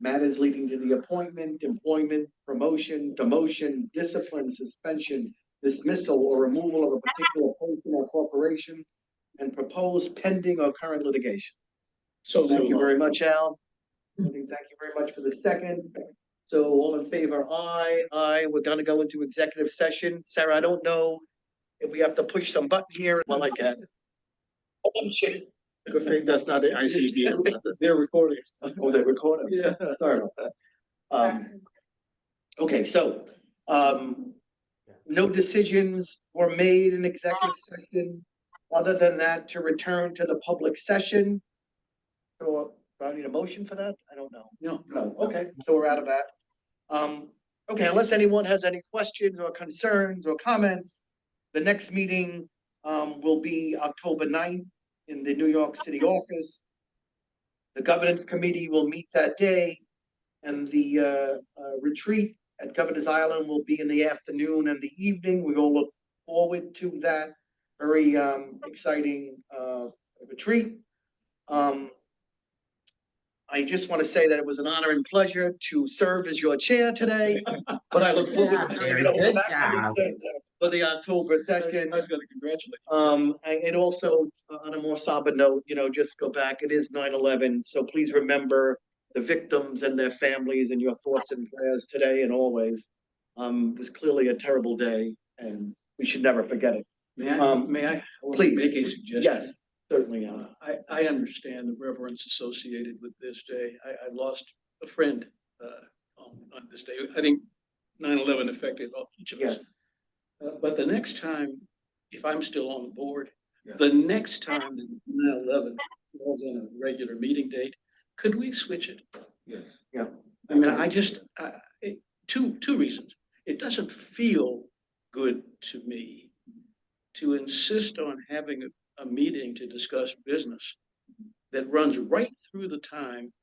matters leading to the appointment, employment, promotion, demotion, discipline, suspension, dismissal, or removal of a particular person or corporation, and proposed pending or current litigation. So thank you very much, Al. Thank you very much for the second. So all in favor, aye, aye. We're gonna go into executive session. Sarah, I don't know if we have to push some button here. Well, I can. Good thing that's not the ICD. They're recording. Oh, they're recording? Yeah. Sorry about that. Okay, so, No decisions were made in executive session. Other than that, to return to the public session. So do I need a motion for that? I don't know. No, okay, so we're out of that. Okay, unless anyone has any questions or concerns or comments, the next meeting will be October 9th in the New York City office. The governance committee will meet that day, and the retreat at Governor's Island will be in the afternoon and the evening. We all look forward to that very exciting retreat. I just want to say that it was an honor and pleasure to serve as your chair today, but I look forward to turning it over back to the for the October session. I was gonna congratulate. And also on a more somber note, just go back. It is 9/11, so please remember the victims and their families in your thoughts and prayers today and always. It was clearly a terrible day, and we should never forget it. May I please make a suggestion? Yes, certainly. I understand the reverence associated with this day. I lost a friend on this day. I think 9/11 affected each of us. But the next time, if I'm still on the board, the next time that 9/11 falls on a regular meeting date, could we switch it? Yes. Yeah. I mean, two reasons. It doesn't feel good to me to insist on having a meeting to discuss business that runs right through the time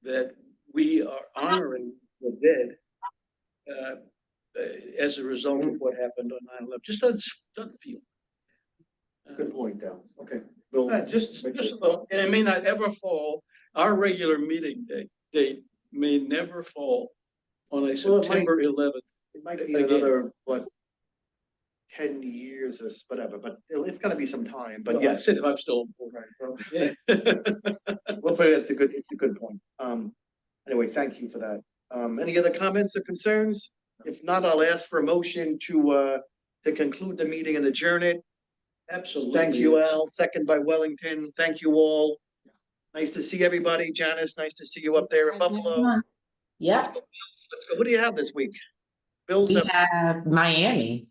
that we are honoring the dead as a result of what happened on 9/11. Just doesn't feel. Good point, Dal. Okay. Just a thought, and it may not ever fall. Our regular meeting date may never fall on a September 11th. It might be another, 10 years or whatever, but it's gonna be some time, but Well, yes. if I'm still on board. Right. Well, it's a good point. Anyway, thank you for that. Any other comments or concerns? If not, I'll ask for a motion to conclude the meeting and adjourn it. Absolutely. Thank you, Al. Second by Wellington. Thank you all. Nice to see everybody. Janice, nice to see you up there in Buffalo. Yeah, Let's go. Who do you have this week? Bills we have have Miami.